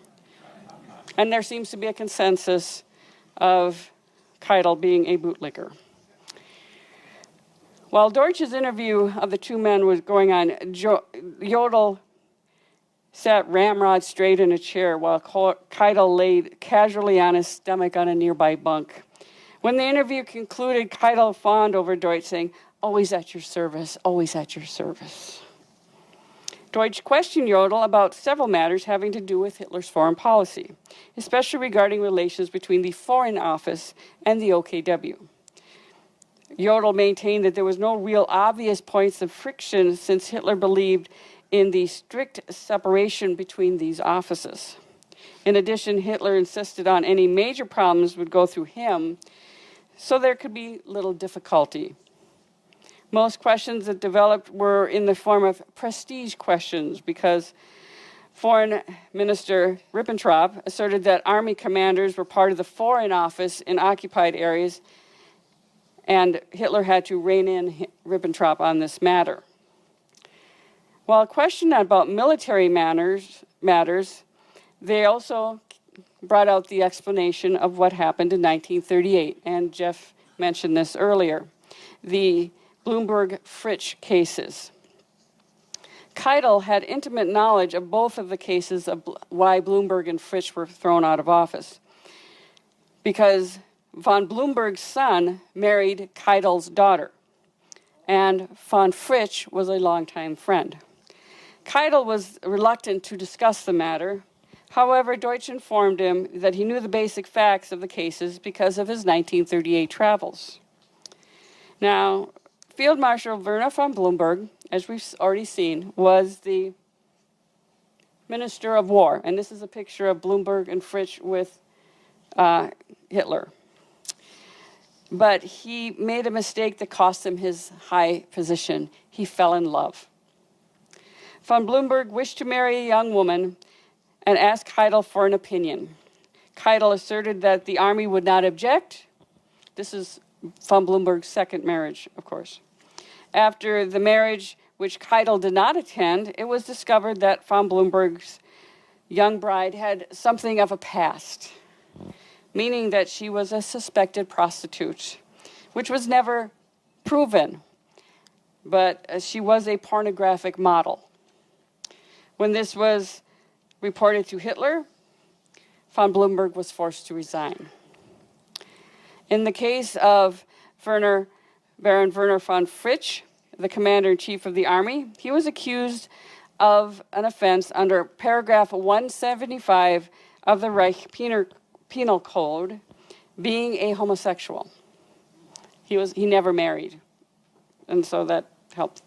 And there seems to be a consensus of Keitel being a bootlicker. While Deutsch's interview of the two men was going on, Jodl sat ramrod straight in a chair while Keitel laid casually on his stomach on a nearby bunk. When the interview concluded, Keitel fawned over Deutsch, saying, "Always at your service, always at your service." Deutsch questioned Jodl about several matters having to do with Hitler's foreign policy, especially regarding relations between the Foreign Office and the OKW. Jodl maintained that there was no real obvious points of friction since Hitler believed in the strict separation between these offices. In addition, Hitler insisted on any major problems would go through him, so there could be little difficulty. Most questions that developed were in the form of prestige questions because Foreign Minister Ribbentrop asserted that army commanders were part of the Foreign Office in occupied areas, and Hitler had to rein in Ribbentrop on this matter. While a question about military matters, they also brought out the explanation of what happened in 1938, and Jeff mentioned this earlier, the Bloomberg-Fritsch cases. Keitel had intimate knowledge of both of the cases of why Bloomberg and Fritsch were thrown out of office, because von Bloomberg's son married Keitel's daughter, and von Fritsch was a longtime friend. Keitel was reluctant to discuss the matter. However, Deutsch informed him that he knew the basic facts of the cases because of his 1938 travels. Now, Field Marshal Werner von Blomberg, as we've already seen, was the Minister of War. And this is a picture of Bloomberg and Fritsch with Hitler. But he made a mistake that cost him his high position. He fell in love. Von Blomberg wished to marry a young woman and asked Keitel for an opinion. Keitel asserted that the army would not object. This is von Blomberg's second marriage, of course. After the marriage, which Keitel did not attend, it was discovered that von Blomberg's young bride had something of a past, meaning that she was a suspected prostitute, which was never proven, but she was a pornographic model. When this was reported to Hitler, von Blomberg was forced to resign. In the case of Baron Werner von Fritsch, the commander-in-chief of the army, he was accused of an offense under paragraph 175 of the Reich Penal Code, being a homosexual. He never married, and so that helped.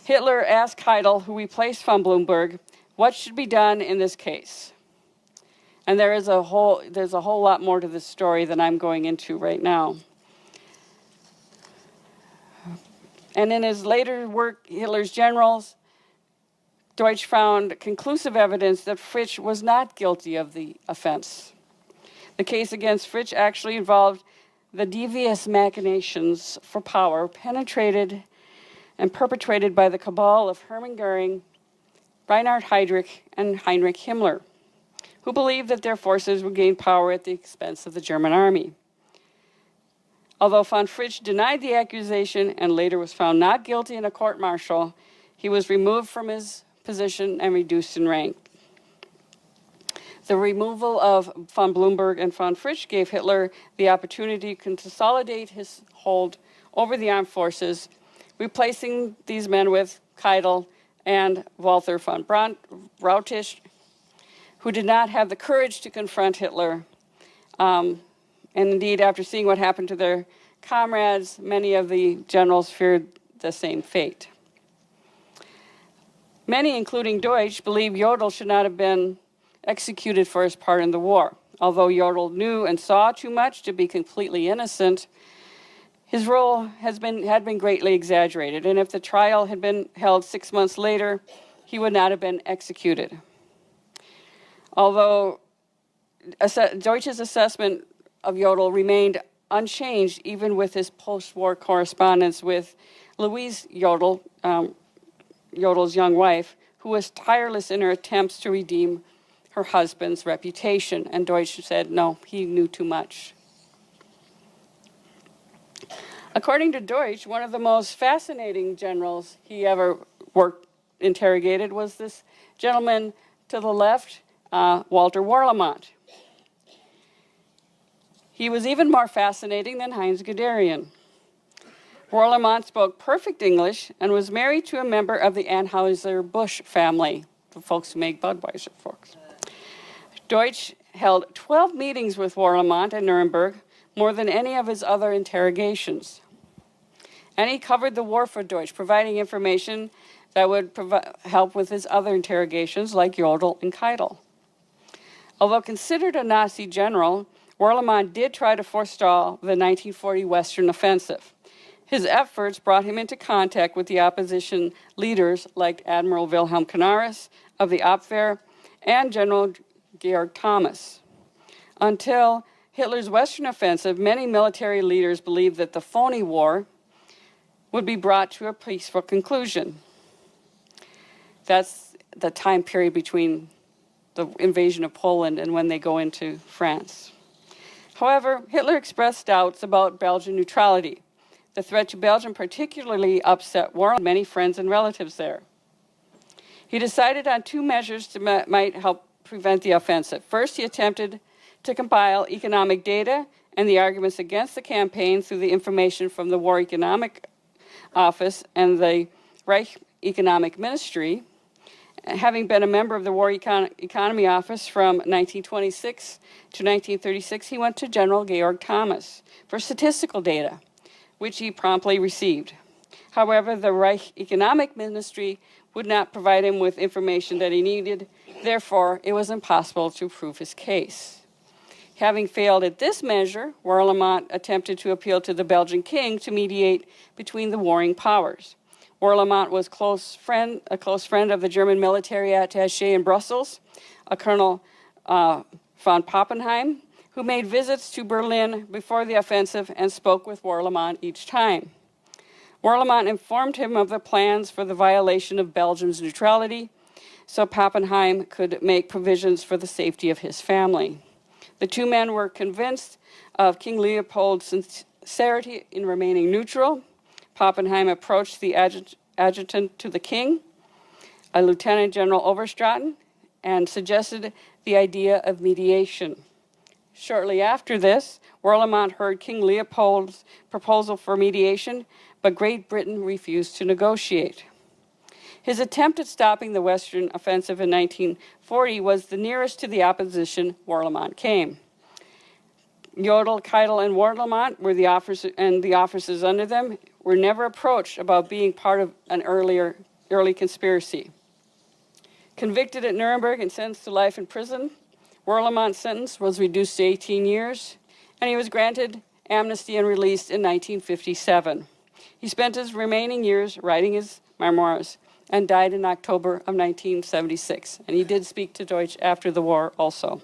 Hitler asked Keitel, who replaced von Blomberg, what should be done in this case. And there's a whole lot more to this story than I'm going into right now. And in his later work, Hitler's Generals, Deutsch found conclusive evidence that Fritsch was not guilty of the offense. The case against Fritsch actually involved the devious machinations for power perpetrated by the cabal of Hermann Goering, Reinhard Heydrich, and Heinrich Himmler, who believed that their forces would gain power at the expense of the German army. Although von Fritsch denied the accusation and later was found not guilty in a court-martial, he was removed from his position and reduced in rank. The removal of von Blomberg and von Fritsch gave Hitler the opportunity to consolidate his hold over the armed forces, replacing these men with Keitel and Walther von Brautisch, who did not have the courage to confront Hitler. And indeed, after seeing what happened to their comrades, many of the generals feared the same fate. Many, including Deutsch, believe Jodl should not have been executed for his part in the war. Although Jodl knew and saw too much to be completely innocent, his role had been greatly exaggerated, and if the trial had been held 6 months later, he would not have been executed. Although Deutsch's assessment of Jodl remained unchanged even with his post-war correspondence with Louise Jodl, Jodl's young wife, who was tireless in her attempts to redeem her husband's reputation. And Deutsch said, no, he knew too much. According to Deutsch, one of the most fascinating generals he ever interrogated was this gentleman to the left, Walter Warlimont. He was even more fascinating than Heinz Guderian. Warlimont spoke perfect English and was married to a member of the Anheuser-Busch family, the folks who make Budweiser, folks. Deutsch held 12 meetings with Warlimont in Nuremberg, more than any of his other interrogations. And he covered the war for Deutsch, providing information that would help with his other interrogations like Jodl and Keitel. Although considered a Nazi general, Wörlemann did try to forestall the 1940 Western offensive. His efforts brought him into contact with the opposition leaders like Admiral Wilhelm Canaris of the Abwehr and General Georg Thomas. Until Hitler's Western offensive, many military leaders believed that the phony war would be brought to a peaceful conclusion. That's the time period between the invasion of Poland and when they go into France. However, Hitler expressed doubts about Belgian neutrality. The threat to Belgium particularly upset Wörlemann, many friends and relatives there. He decided on two measures that might help prevent the offensive. First, he attempted to compile economic data and the arguments against the campaign through the information from the War Economic Office and the Reich Economic Ministry. Having been a member of the War Economy Office from 1926 to 1936, he went to General Georg Thomas for statistical data, which he promptly received. However, the Reich Economic Ministry would not provide him with information that he needed. Therefore, it was impossible to prove his case. Having failed at this measure, Wörlemann attempted to appeal to the Belgian king to mediate between the warring powers. Wörlemann was a close friend of the German military attaché in Brussels, a Colonel von Pappenheim, who made visits to Berlin before the offensive and spoke with Wörlemann each time. Wörlemann informed him of the plans for the violation of Belgium's neutrality, so Pappenheim could make provisions for the safety of his family. The two men were convinced of King Leopold's sincerity in remaining neutral. Pappenheim approached the adjutant to the king, a Lieutenant General Overstraten, and suggested the idea of mediation. Shortly after this, Wörlemann heard King Leopold's proposal for mediation, but Great Britain refused to negotiate. His attempt at stopping the Western offensive in 1940 was the nearest to the opposition Wörlemann came. Jodl, Keitel, and Wörlemann were the officers under them were never approached about being part of an early conspiracy. Convicted at Nuremberg and sentenced to life in prison, Wörlemann's sentence was reduced to 18 years, and he was granted amnesty and released in 1957. He spent his remaining years writing his memoirs and died in October of 1976. And he did speak to Deutsch after the war also.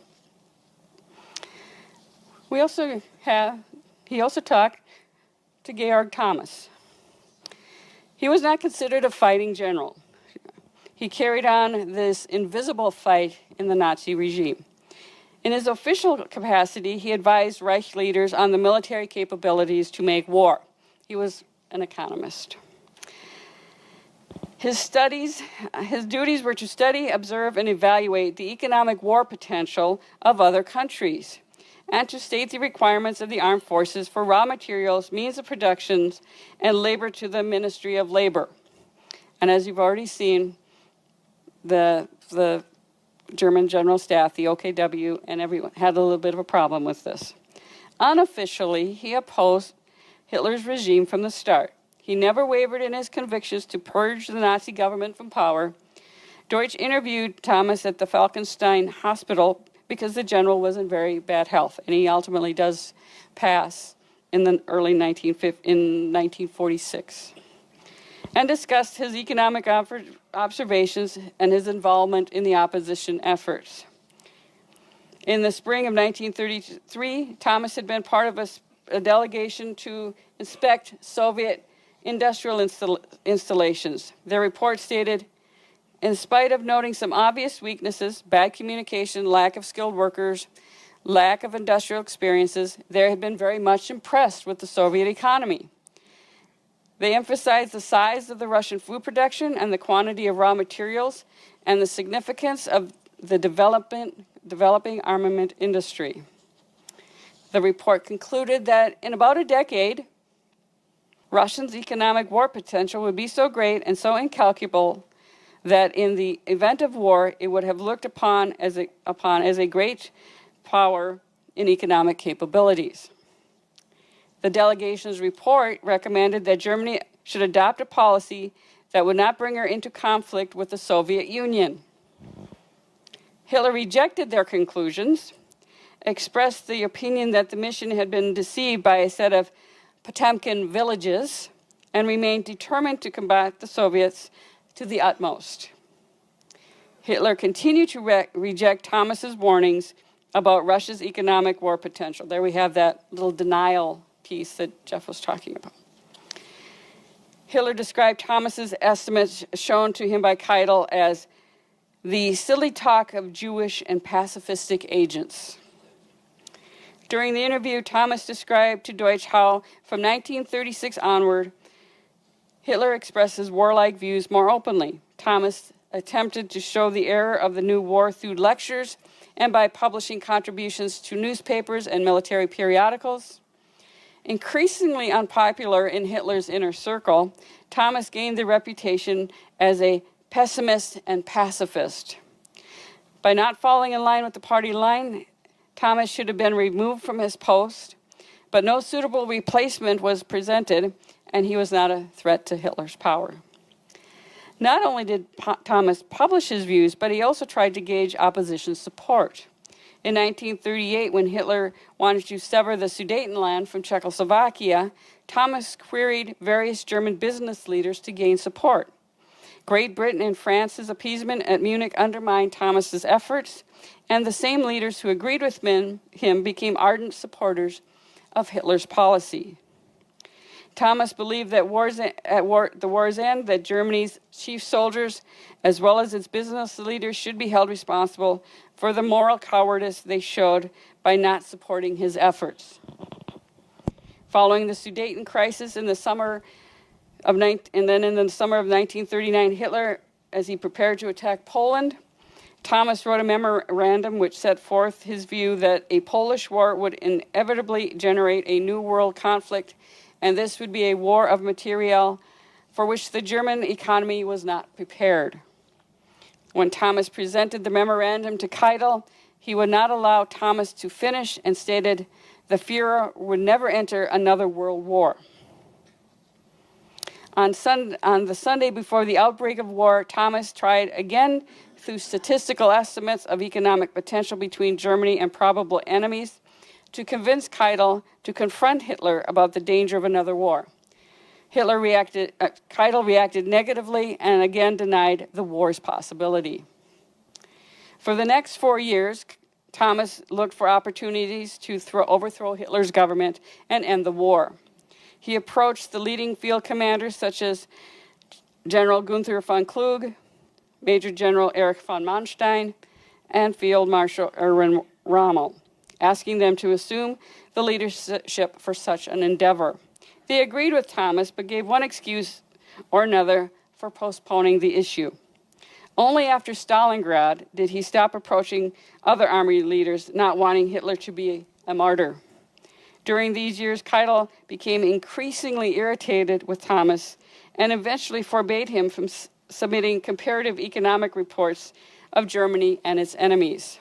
He also talked to Georg Thomas. He was not considered a fighting general. He carried on this invisible fight in the Nazi regime. In his official capacity, he advised Reich leaders on the military capabilities to make war. He was an economist. His duties were to study, observe, and evaluate the economic war potential of other countries, and to state the requirements of the armed forces for raw materials, means of production, and labor to the Ministry of Labor. And as you've already seen, the German General Staff, the OKW, and everyone had a little bit of a problem with this. Unofficially, he opposed Hitler's regime from the start. He never wavered in his convictions to purge the Nazi government from power. Deutsch interviewed Thomas at the Falkenstein Hospital because the general was in very bad health, and he ultimately does pass in the early 1946, and discussed his economic observations and his involvement in the opposition efforts. In the spring of 1933, Thomas had been part of a delegation to inspect Soviet industrial installations. Their report stated, in spite of noting some obvious weaknesses, bad communication, lack of skilled workers, lack of industrial experiences, they had been very much impressed with the Soviet economy. They emphasized the size of the Russian food production and the quantity of raw materials and the significance of the developing armament industry. The report concluded that in about a decade, Russia's economic war potential would be so great and so incalculable that in the event of war, it would have looked upon as a great power in economic capabilities. The delegation's report recommended that Germany should adopt a policy that would not bring her into conflict with the Soviet Union. Hitler rejected their conclusions, expressed the opinion that the mission had been deceived by a set of Potemkin villages, and remained determined to combat the Soviets to the utmost. Hitler continued to reject Thomas's warnings about Russia's economic war potential. There we have that little denial piece that Jeff was talking about. Hitler described Thomas's estimates shown to him by Keitel as the silly talk of Jewish and pacifistic agents. During the interview, Thomas described to Deutsch how, from 1936 onward, Hitler expressed his warlike views more openly. Thomas attempted to show the error of the new war through lectures and by publishing contributions to newspapers and military periodicals. Increasingly unpopular in Hitler's inner circle, Thomas gained the reputation as a pessimist and pacifist. By not falling in line with the party line, Thomas should have been removed from his post, but no suitable replacement was presented, and he was not a threat to Hitler's power. Not only did Thomas publish his views, but he also tried to gauge opposition support. In 1938, when Hitler wanted to sever the Sudetenland from Czechoslovakia, Thomas queried various German business leaders to gain support. Great Britain and France's appeasement at Munich undermined Thomas's efforts, and the same leaders who agreed with him became ardent supporters of Hitler's policy. Thomas believed that the war's end, that Germany's chief soldiers, as well as its business leaders, should be held responsible for the moral cowardice they showed by not supporting his efforts. Following the Sudeten crisis in the summer of 1939, Hitler, as he prepared to attack Poland, Thomas wrote a memorandum which set forth his view that a Polish war would inevitably generate a new world conflict, and this would be a war of material for which the German economy was not prepared. When Thomas presented the memorandum to Keitel, he would not allow Thomas to finish and stated the Führer would never enter another world war. On the Sunday before the outbreak of war, Thomas tried again through statistical estimates of economic potential between Germany and probable enemies to convince Keitel to confront Hitler about the danger of another war. Keitel reacted negatively and again denied the war's possibility. For the next 4 years, Thomas looked for opportunities to overthrow Hitler's government and end the war. He approached the leading field commanders such as General Gunther von Kluge, Major General Erich von Manstein, and Field Marshal Erwin Rommel, asking them to assume the leadership for such an endeavor. They agreed with Thomas, but gave one excuse or another for postponing the issue. Only after Stalingrad did he stop approaching other army leaders, not wanting Hitler to be a martyr. During these years, Keitel became increasingly irritated with Thomas and eventually forbade him from submitting comparative economic reports of Germany and its enemies.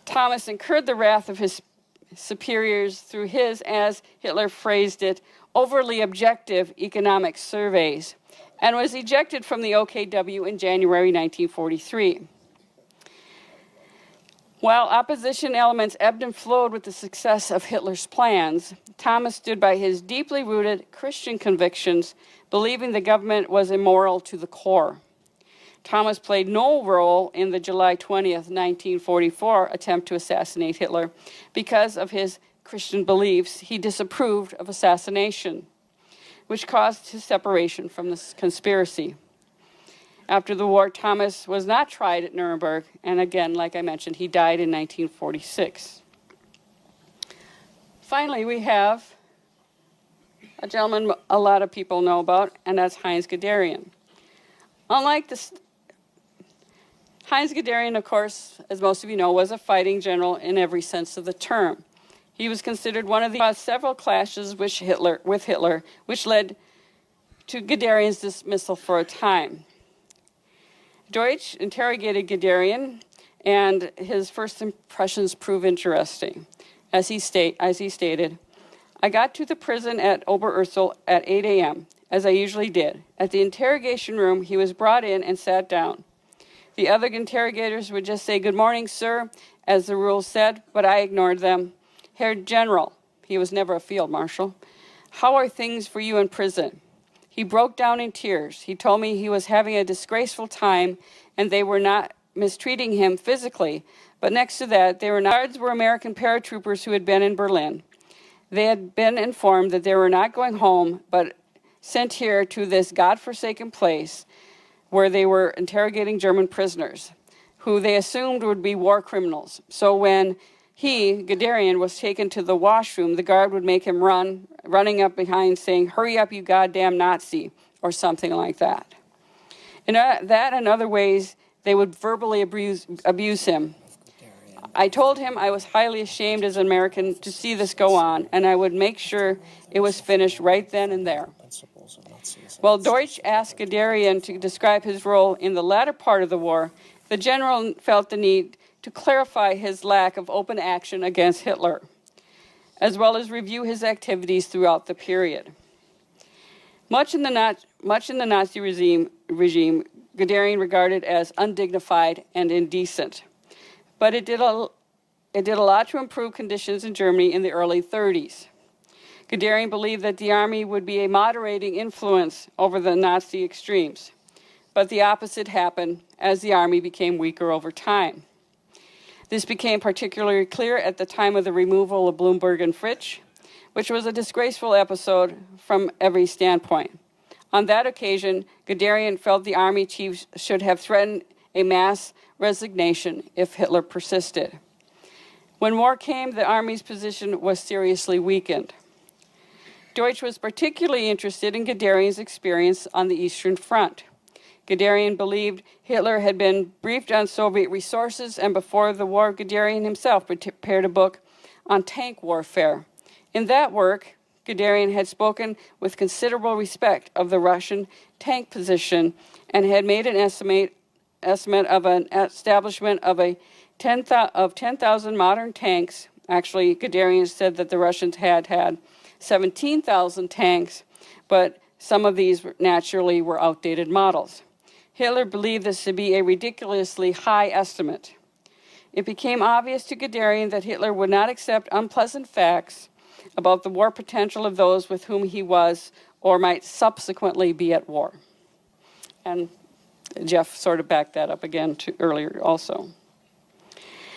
Thomas incurred the wrath of his superiors through his, as Hitler phrased it, overly objective economic surveys, and was ejected from the OKW in January 1943. While opposition elements ebbed and flowed with the success of Hitler's plans, Thomas stood by his deeply rooted Christian convictions, believing the government was immoral to the core. Thomas played no role in the July 20th, 1944 attempt to assassinate Hitler because of his Christian beliefs. He disapproved of assassination, which caused his separation from this conspiracy. After the war, Thomas was not tried at Nuremberg, and again, like I mentioned, he died in 1946. Finally, we have a gentleman a lot of people know about, and that's Heinz Guderian. Unlike this, Heinz Guderian, of course, as most of you know, was a fighting general in every sense of the term. He was considered one of the several clashes with Hitler, which led to Guderian's dismissal for a time. Deutsch interrogated Guderian, and his first impressions prove interesting. As he stated, I got to the prison at Oberursel at 8 a.m., as I usually did. At the interrogation room, he was brought in and sat down. The other interrogators would just say, "Good morning, sir," as the rules said, but I ignored them. "Herr General," he was never a field marshal, "how are things for you in prison?" He broke down in tears. He told me he was having a disgraceful time and they were not mistreating him physically, but next to that, they were not. Guards were American paratroopers who had been in Berlin. They had been informed that they were not going home, but sent here to this godforsaken place where they were interrogating German prisoners, who they assumed would be war criminals. So when he, Guderian, was taken to the washroom, the guard would make him running up behind saying, "Hurry up, you goddamn Nazi," or something like that. In that and other ways, they would verbally abuse him. I told him I was highly ashamed as an American to see this go on, and I would make sure it was finished right then and there. While Deutsch asked Guderian to describe his role in the latter part of the war, the general felt the need to clarify his lack of open action against Hitler, as well as review his activities throughout the period. Much in the Nazi regime, Guderian regarded as undignified and indecent. But it did a lot to improve conditions in Germany in the early 30s. Guderian believed that the army would be a moderating influence over the Nazi extremes. But the opposite happened as the army became weaker over time. This became particularly clear at the time of the removal of Blumberg and Fritsch, which was a disgraceful episode from every standpoint. On that occasion, Guderian felt the army chiefs should have threatened a mass resignation if Hitler persisted. When war came, the army's position was seriously weakened. Deutsch was particularly interested in Guderian's experience on the Eastern Front. Guderian believed Hitler had been briefed on Soviet resources, and before the war, Guderian himself prepared a book on tank warfare. In that work, Guderian had spoken with considerable respect of the Russian tank position and had made an estimate of an establishment of 10,000 modern tanks. Actually, Guderian said that the Russians had 17,000 tanks, but some of these naturally were outdated models. Hitler believed this to be a ridiculously high estimate. It became obvious to Guderian that Hitler would not accept unpleasant facts about the war potential of those with whom he was or might subsequently be at war. And Jeff sort of backed that up again earlier also.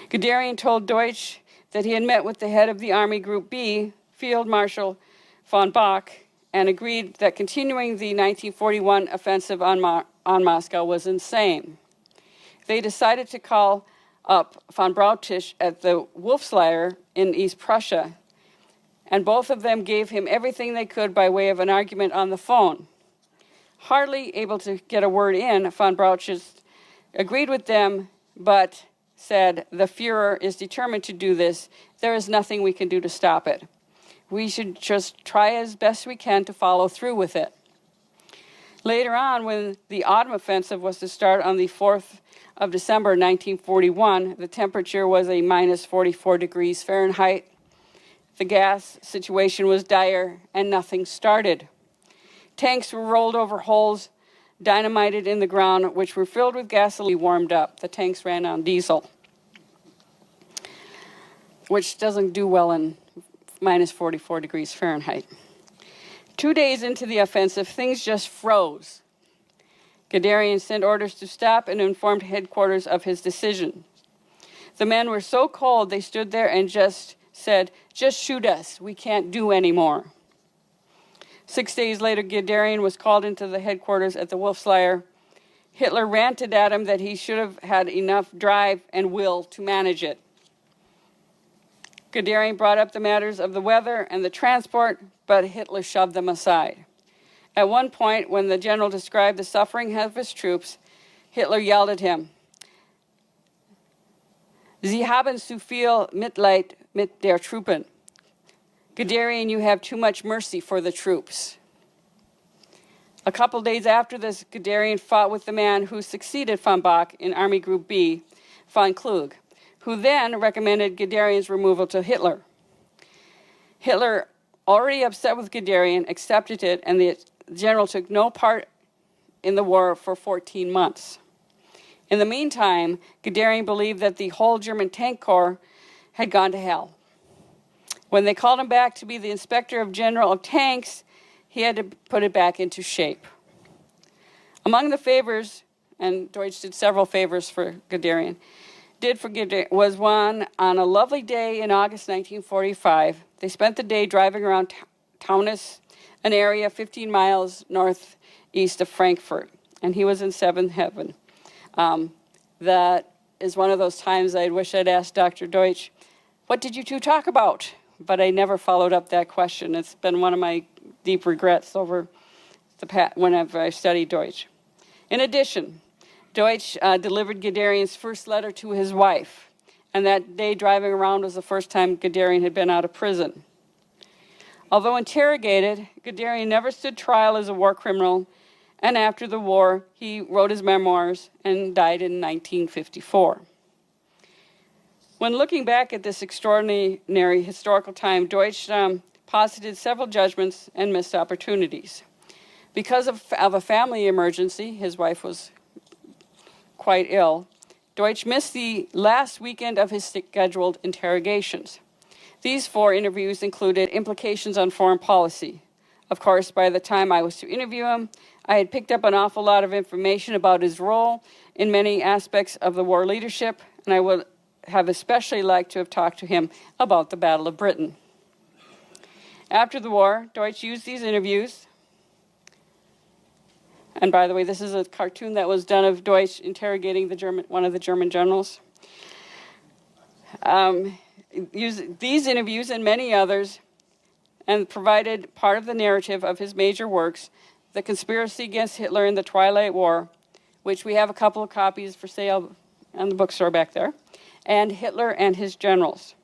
Guderian told Deutsch that he had met with the head of the Army Group B, Field Marshal von Bock, and agreed that continuing the 1941 offensive on Moscow was insane. They decided to call up von Brautisch at the Wolfslayer in East Prussia, and both of them gave him everything they could by way of an argument on the phone. Hardly able to get a word in, von Brautisch agreed with them, but said, "The Fuhrer is determined to do this. There is nothing we can do to stop it. We should just try as best we can to follow through with it." Later on, when the autumn offensive was to start on the 4th of December 1941, the temperature was a minus 44 degrees Fahrenheit. The gas situation was dire, and nothing started. Tanks were rolled over holes, dynamited in the ground, which were filled with gasoline, warmed up. The tanks ran on diesel, which doesn't do well in minus 44 degrees Fahrenheit. 2 days into the offensive, things just froze. Guderian sent orders to stop and informed headquarters of his decision. The men were so cold they stood there and just said, "Just shoot us, we can't do any more." 6 days later, Guderian was called into the headquarters at the Wolfslayer. Hitler ranted at him that he should have had enough drive and will to manage it. Guderian brought up the matters of the weather and the transport, but Hitler shoved them aside. At one point, when the general described the suffering of his troops, Hitler yelled at him, "Sie haben zu viel Mitleid mit der Truppen. Guderian, you have too much mercy for the troops." A couple days after this, Guderian fought with the man who succeeded von Bock in Army Group B, von Klug, who then recommended Guderian's removal to Hitler. Hitler already upset with Guderian, accepted it, and the general took no part in the war for 14 months. In the meantime, Guderian believed that the whole German tank corps had gone to hell. When they called him back to be the inspector general of tanks, he had to put it back into shape. Among the favors, and Deutsch did several favors for Guderian, was one on a lovely day in August 1945. They spent the day driving around Taunus, an area 15 miles northeast of Frankfurt, and he was in seventh heaven. That is one of those times I wish I'd asked Dr. Deutsch, what did you two talk about? But I never followed up that question. It's been one of my deep regrets over whenever I studied Deutsch. In addition, Deutsch delivered Guderian's first letter to his wife, and that day driving around was the first time Guderian had been out of prison. Although interrogated, Guderian never stood trial as a war criminal, and after the war, he wrote his memoirs and died in 1954. When looking back at this extraordinary historical time, Deutsch posited several judgments and missed opportunities. Because of a family emergency, his wife was quite ill, Deutsch missed the last weekend of his scheduled interrogations. These 4 interviews included implications on foreign policy. Of course, by the time I was to interview him, I had picked up an awful lot of information about his role in many aspects of the war leadership, and I would have especially liked to have talked to him about the Battle of Britain. After the war, Deutsch used these interviews, and by the way, this is a cartoon that was done of Deutsch interrogating one of the German generals. Used these interviews and many others, and provided part of the narrative of his major works, The Conspiracy Against Hitler in the Twilight War, which we have a couple of copies for sale in the bookstore back there, and Hitler and His Generals.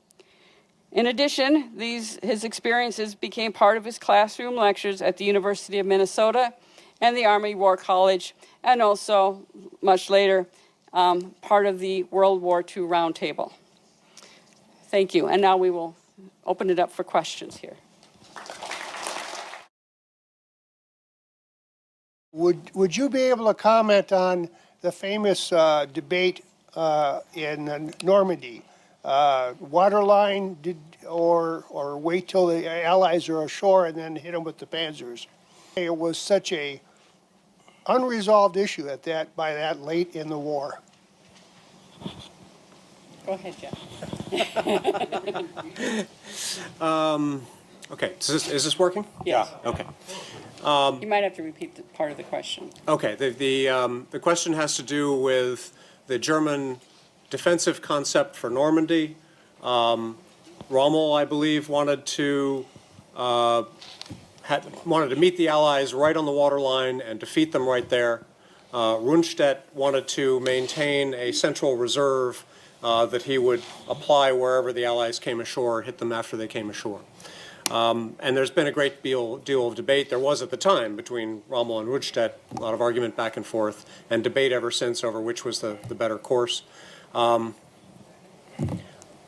In addition, his experiences became part of his classroom lectures at the University of Minnesota and the Army War College, and also, much later, part of the World War II Roundtable. Thank you, and now we will open it up for questions here. Would you be able to comment on the famous debate in Normandy? Waterline, or wait till the Allies are ashore and then hit them with the Panzers? It was such a unresolved issue by that late in the war. Go ahead, Jeff. Okay, is this working? Yes. Okay. You might have to repeat part of the question. Okay, the question has to do with the German defensive concept for Normandy. Rommel, I believe, wanted to meet the Allies right on the waterline and defeat them right there. Rundstedt wanted to maintain a central reserve that he would apply wherever the Allies came ashore, hit them after they came ashore. And there's been a great deal of debate. There was at the time between Rommel and Rundstedt, a lot of argument back and forth, and debate ever since over which was the better course. I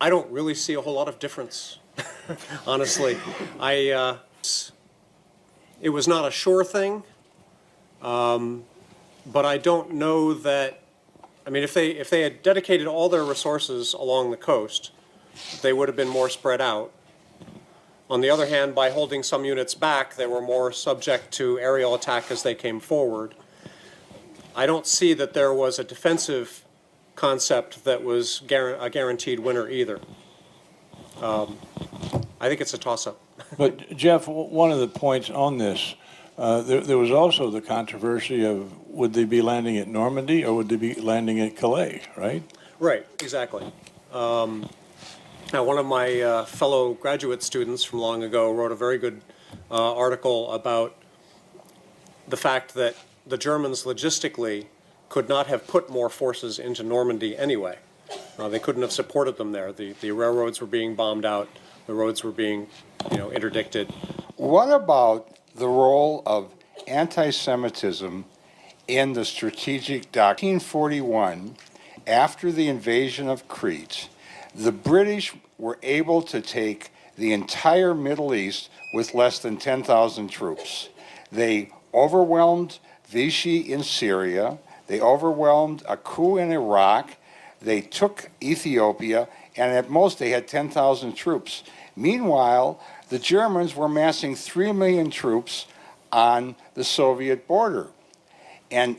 don't really see a whole lot of difference, honestly. It was not a sure thing, but I don't know that. I mean, if they had dedicated all their resources along the coast, they would have been more spread out. On the other hand, by holding some units back, they were more subject to aerial attack as they came forward. I don't see that there was a defensive concept that was a guaranteed winner either. I think it's a toss-up. But Jeff, one of the points on this, there was also the controversy of would they be landing at Normandy or would they be landing at Calais, right? Right, exactly. Now, one of my fellow graduate students from long ago wrote a very good article about the fact that the Germans logistically could not have put more forces into Normandy anyway. They couldn't have supported them there. The railroads were being bombed out. The roads were being, interdicted. What about the role of anti-Semitism in the strategic doctrine? 1941, after the invasion of Crete, the British were able to take the entire Middle East with less than 10,000 troops. They overwhelmed Vichy in Syria. They overwhelmed a coup in Iraq. They took Ethiopia, and at most they had 10,000 troops. Meanwhile, the Germans were massing 3 million troops on the Soviet border. And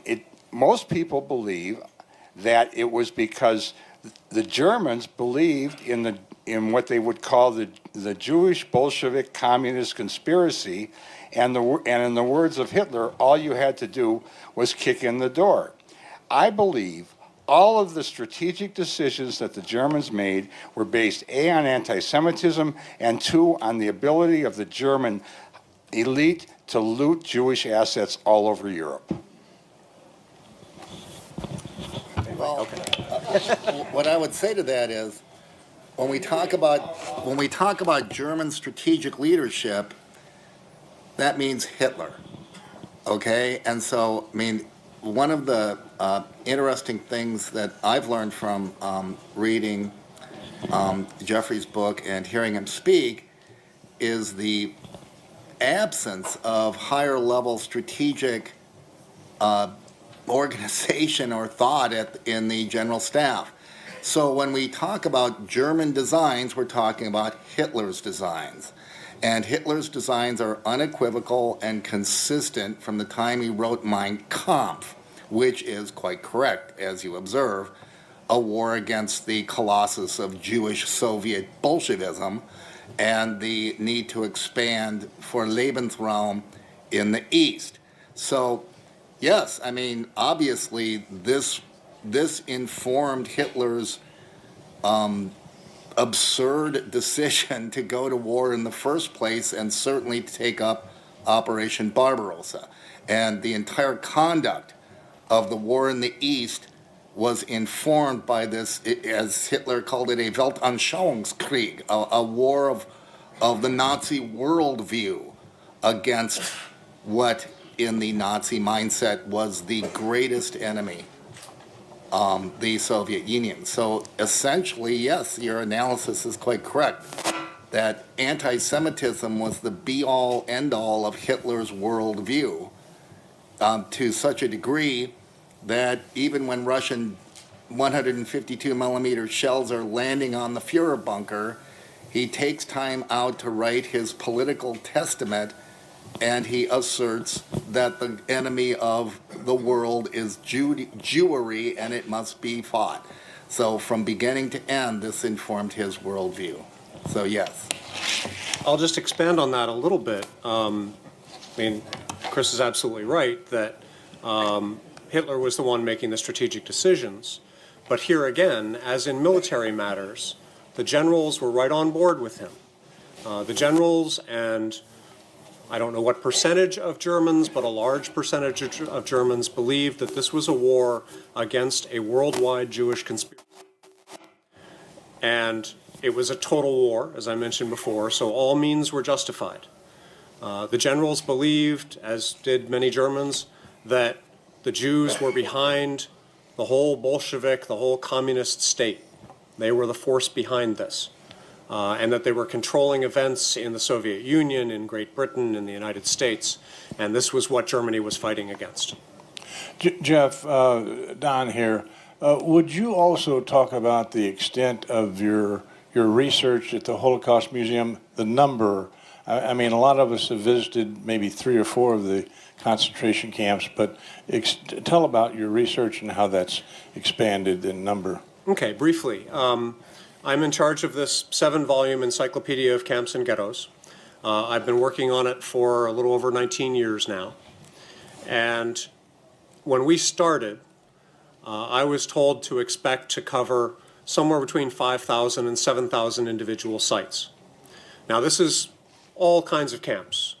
most people believe that it was because the Germans believed in what they would call the Jewish Bolshevik communist conspiracy, and in the words of Hitler, all you had to do was kick in the door. I believe all of the strategic decisions that the Germans made were based, A, on anti-Semitism, and 2, on the ability of the German elite to loot Jewish assets all over Europe. Well, what I would say to that is, when we talk about German strategic leadership, that means Hitler, okay? And so, I mean, one of the interesting things that I've learned from reading Jeffrey's book and hearing him speak is the absence of higher level strategic organization or thought in the general staff. So when we talk about German designs, we're talking about Hitler's designs. And Hitler's designs are unequivocal and consistent from the time he wrote Mein Kampf, which is quite correct, as you observe, a war against the colossus of Jewish Soviet Bolshevism and the need to expand for Lebensraum in the East. So, yes, I mean, obviously, this informed Hitler's absurd decision to go to war in the first place, and certainly to take up Operation Barbarossa. And the entire conduct of the war in the East was informed by this, as Hitler called it, a Weltanschauungskrieg, a war of the Nazi worldview against what in the Nazi mindset was the greatest enemy, the Soviet Union. So essentially, yes, your analysis is quite correct, that anti-Semitism was the be-all, end-all of Hitler's worldview, to such a degree that even when Russian 152 millimeter shells are landing on the Fuhrer bunker, he takes time out to write his political testament, and he asserts that the enemy of the world is Jewry, and it must be fought. So from beginning to end, this informed his worldview. So yes. I'll just expand on that a little bit. I mean, Chris is absolutely right that Hitler was the one making the strategic decisions. But here again, as in military matters, the generals were right on board with him. The generals, and I don't know what percentage of Germans, but a large percentage of Germans believed that this was a war against a worldwide Jewish conspiracy. And it was a total war, as I mentioned before, so all means were justified. The generals believed, as did many Germans, that the Jews were behind the whole Bolshevik, the whole communist state. They were the force behind this. And that they were controlling events in the Soviet Union, in Great Britain, in the United States, and this was what Germany was fighting against. Jeff, Don here, would you also talk about the extent of your research at the Holocaust Museum, the number? I mean, a lot of us have visited maybe 3 or 4 of the concentration camps, but tell about your research and how that's expanded in number. Okay, briefly. I'm in charge of this 7-volume encyclopedia of camps and ghettos. I've been working on it for a little over 19 years now. And when we started, I was told to expect to cover somewhere between 5,000 and 7,000 individual sites. Now, this is all kinds of camps,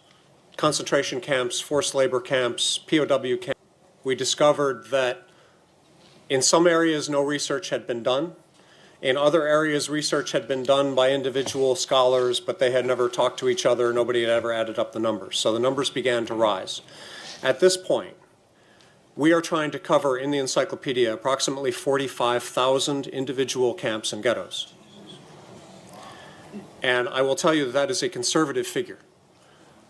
concentration camps, forced labor camps, POW camps. We discovered that in some areas no research had been done. In other areas, research had been done by individual scholars, but they had never talked to each other. Nobody had ever added up the numbers. So the numbers began to rise. At this point, we are trying to cover in the encyclopedia approximately 45,000 individual camps and ghettos. And I will tell you that that is a conservative figure.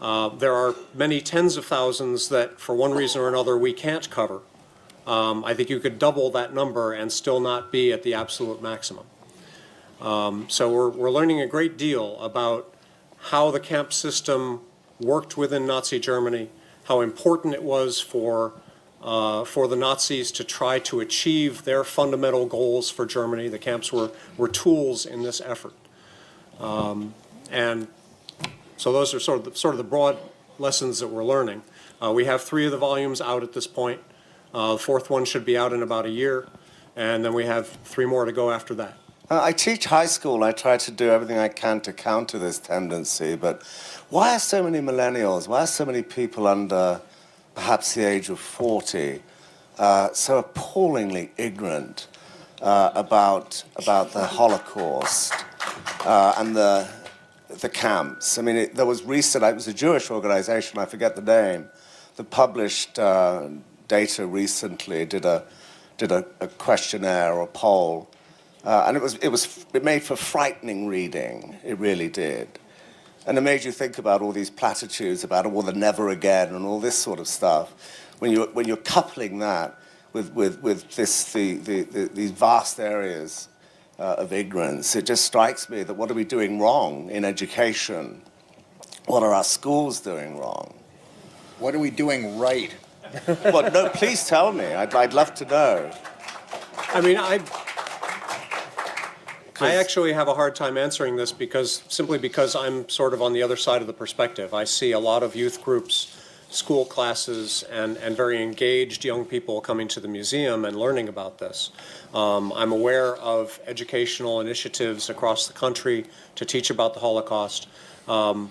There are many tens of thousands that, for one reason or another, we can't cover. I think you could double that number and still not be at the absolute maximum. So we're learning a great deal about how the camp system worked within Nazi Germany, how important it was for the Nazis to try to achieve their fundamental goals for Germany. The camps were tools in this effort. And so those are sort of the broad lessons that we're learning. We have 3 of the volumes out at this point. The 4th one should be out in about a year, and then we have 3 more to go after that. I teach high school, and I try to do everything I can to counter this tendency, but why are so many millennials, why are so many people under perhaps the age of 40 so appallingly ignorant about the Holocaust and the camps? I mean, there was recent, it was a Jewish organization, I forget the name, that published data recently, did a questionnaire or poll, and it made for frightening reading. It really did, and it made you think about all these platitudes about the never again and all this sort of stuff. When you're coupling that with these vast areas of ignorance, it just strikes me that what are we doing wrong in education? What are our schools doing wrong? What are we doing right? Well, no, please tell me. I'd love to know. I mean, I actually have a hard time answering this simply because I'm sort of on the other side of the perspective. I see a lot of youth groups, school classes, and very engaged young people coming to the museum and learning about this. I'm aware of educational initiatives across the country to teach about the Holocaust. I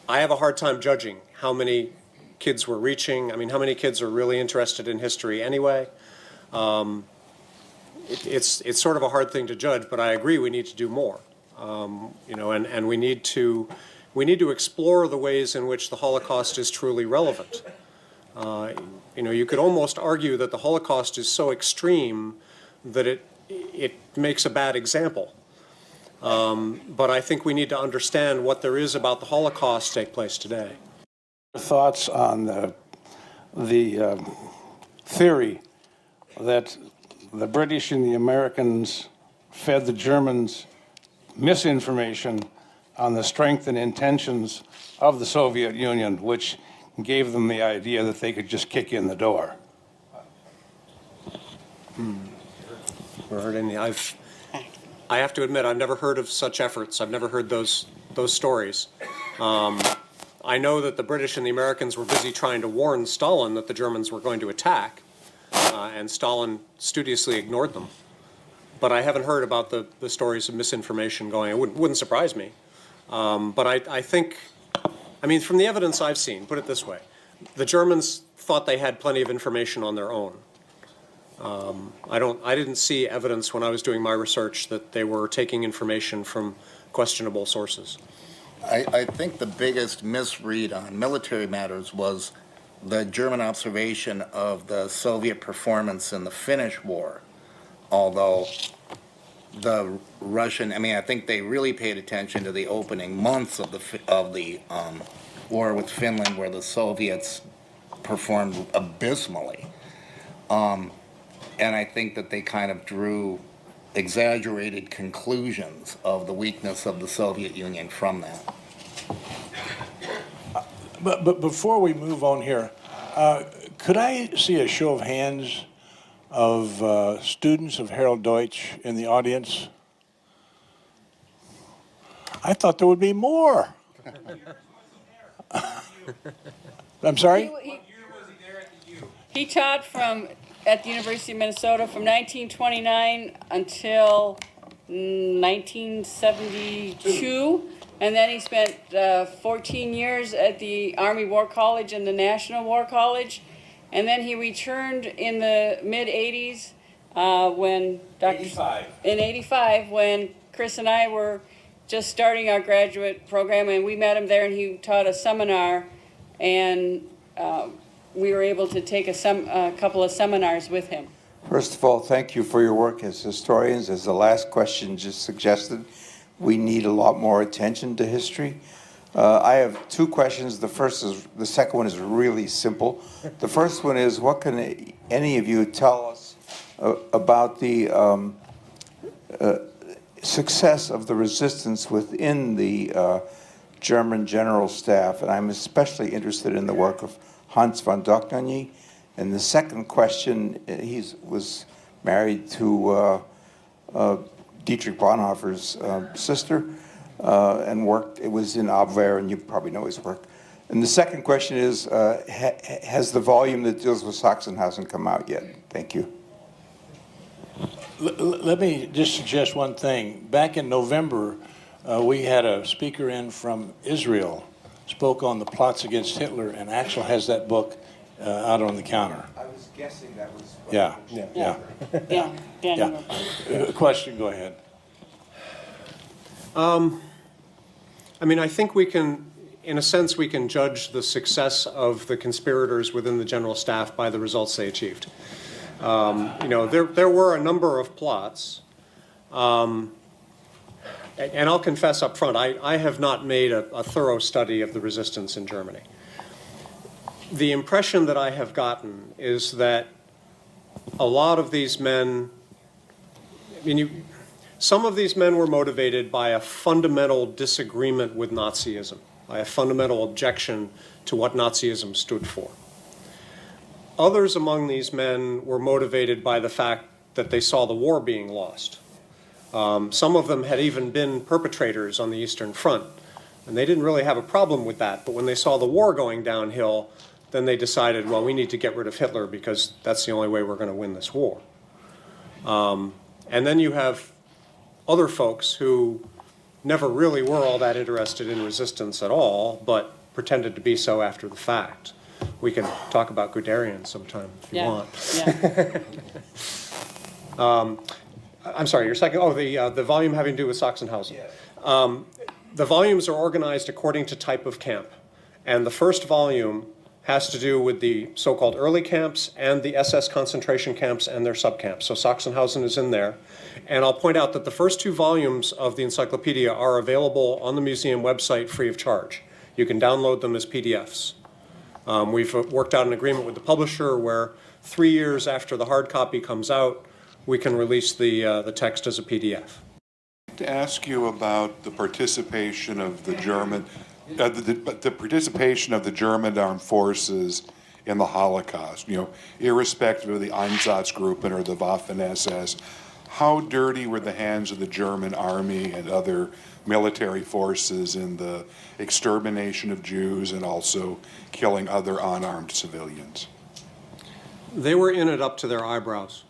have a hard time judging how many kids we're reaching. I mean, how many kids are really interested in history anyway? It's sort of a hard thing to judge, but I agree we need to do more. And we need to explore the ways in which the Holocaust is truly relevant. You could almost argue that the Holocaust is so extreme that it makes a bad example. But I think we need to understand what there is about the Holocaust take place today. Thoughts on the theory that the British and the Americans fed the Germans misinformation on the strength and intentions of the Soviet Union, which gave them the idea that they could just kick in the door. Never heard any. I have to admit, I've never heard of such efforts. I've never heard those stories. I know that the British and the Americans were busy trying to warn Stalin that the Germans were going to attack, and Stalin studiously ignored them. But I haven't heard about the stories of misinformation going. It wouldn't surprise me. But I think, from the evidence I've seen, put it this way, the Germans thought they had plenty of information on their own. I didn't see evidence when I was doing my research that they were taking information from questionable sources. I think the biggest misread on military matters was the German observation of the Soviet performance in the Finnish War, although the Russian, I think they really paid attention to the opening months of the war with Finland, where the Soviets performed abysmally. And I think that they kind of drew exaggerated conclusions of the weakness of the Soviet Union from that. But before we move on here, could I see a show of hands of students of Harold Deutsch in the audience? I thought there would be more. I'm sorry? He taught at the University of Minnesota from 1929 until 1972, and then he spent 14 years at the Army War College and the National War College, and then he returned in the mid-'80s when in '85 when Chris and I were just starting our graduate program, and we met him there, and he taught a seminar, and we were able to take a couple of seminars with him. First of all, thank you for your work as historians. As the last question just suggested, we need a lot more attention to history. I have two questions. The second one is really simple. The first one is, what can any of you tell us about the success of the resistance within the German general staff? And I'm especially interested in the work of Hans von Dohnanyi. And the second question, he was married to Dietrich Bonhoeffer's sister, and worked, it was in Abwehr, and you probably know his work. And the second question is, has the volume that deals with Sachsenhausen come out yet? Thank you. Let me just suggest one thing. Back in November, we had a speaker in from Israel, spoke on the plots against Hitler, and Axel has that book out on the counter. I was guessing that was... Yeah. Question, go ahead. I mean, I think we can, in a sense, we can judge the success of the conspirators within the general staff by the results they achieved. You know, there were a number of plots, and I'll confess up front, I have not made a thorough study of the resistance in Germany. The impression that I have gotten is that a lot of these men, I mean, some of these men were motivated by a fundamental disagreement with Nazism, by a fundamental objection to what Nazism stood for. Others among these men were motivated by the fact that they saw the war being lost. Some of them had even been perpetrators on the Eastern Front, and they didn't really have a problem with that. But when they saw the war going downhill, then they decided, well, we need to get rid of Hitler because that's the only way we're going to win this war. And then you have other folks who never really were all that interested in resistance at all, but pretended to be so after the fact. We can talk about Guderian sometime if you want. I'm sorry, your second, the volume having to do with Sachsenhausen. The volumes are organized according to type of camp. And the first volume has to do with the so-called early camps and the SS concentration camps and their subcamps. So Sachsenhausen is in there. And I'll point out that the first two volumes of the encyclopedia are available on the museum website free of charge. You can download them as PDFs. We've worked out an agreement with the publisher where 3 years after the hard copy comes out, we can release the text as a PDF. To ask you about the participation of the German, the participation of the German armed forces in the Holocaust, you know, irrespective of the Einsatzgruppen or the Waffen-SS. How dirty were the hands of the German army and other military forces in the extermination of Jews and also killing other unarmed civilians? They were in it up to their eyebrows.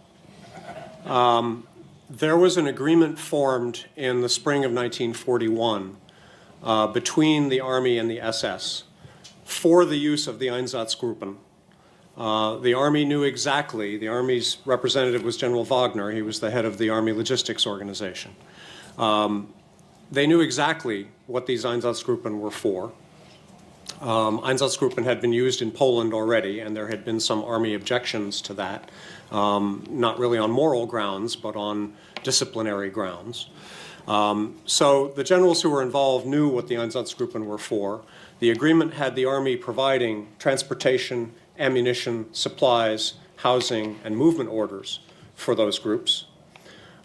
There was an agreement formed in the spring of 1941 between the Army and the SS for the use of the Einsatzgruppen. The Army knew exactly, the Army's representative was General Wagner, he was the head of the Army Logistics Organization. They knew exactly what these Einsatzgruppen were for. Einsatzgruppen had been used in Poland already, and there had been some Army objections to that, not really on moral grounds, but on disciplinary grounds. So the generals who were involved knew what the Einsatzgruppen were for. The agreement had the Army providing transportation, ammunition, supplies, housing, and movement orders for those groups.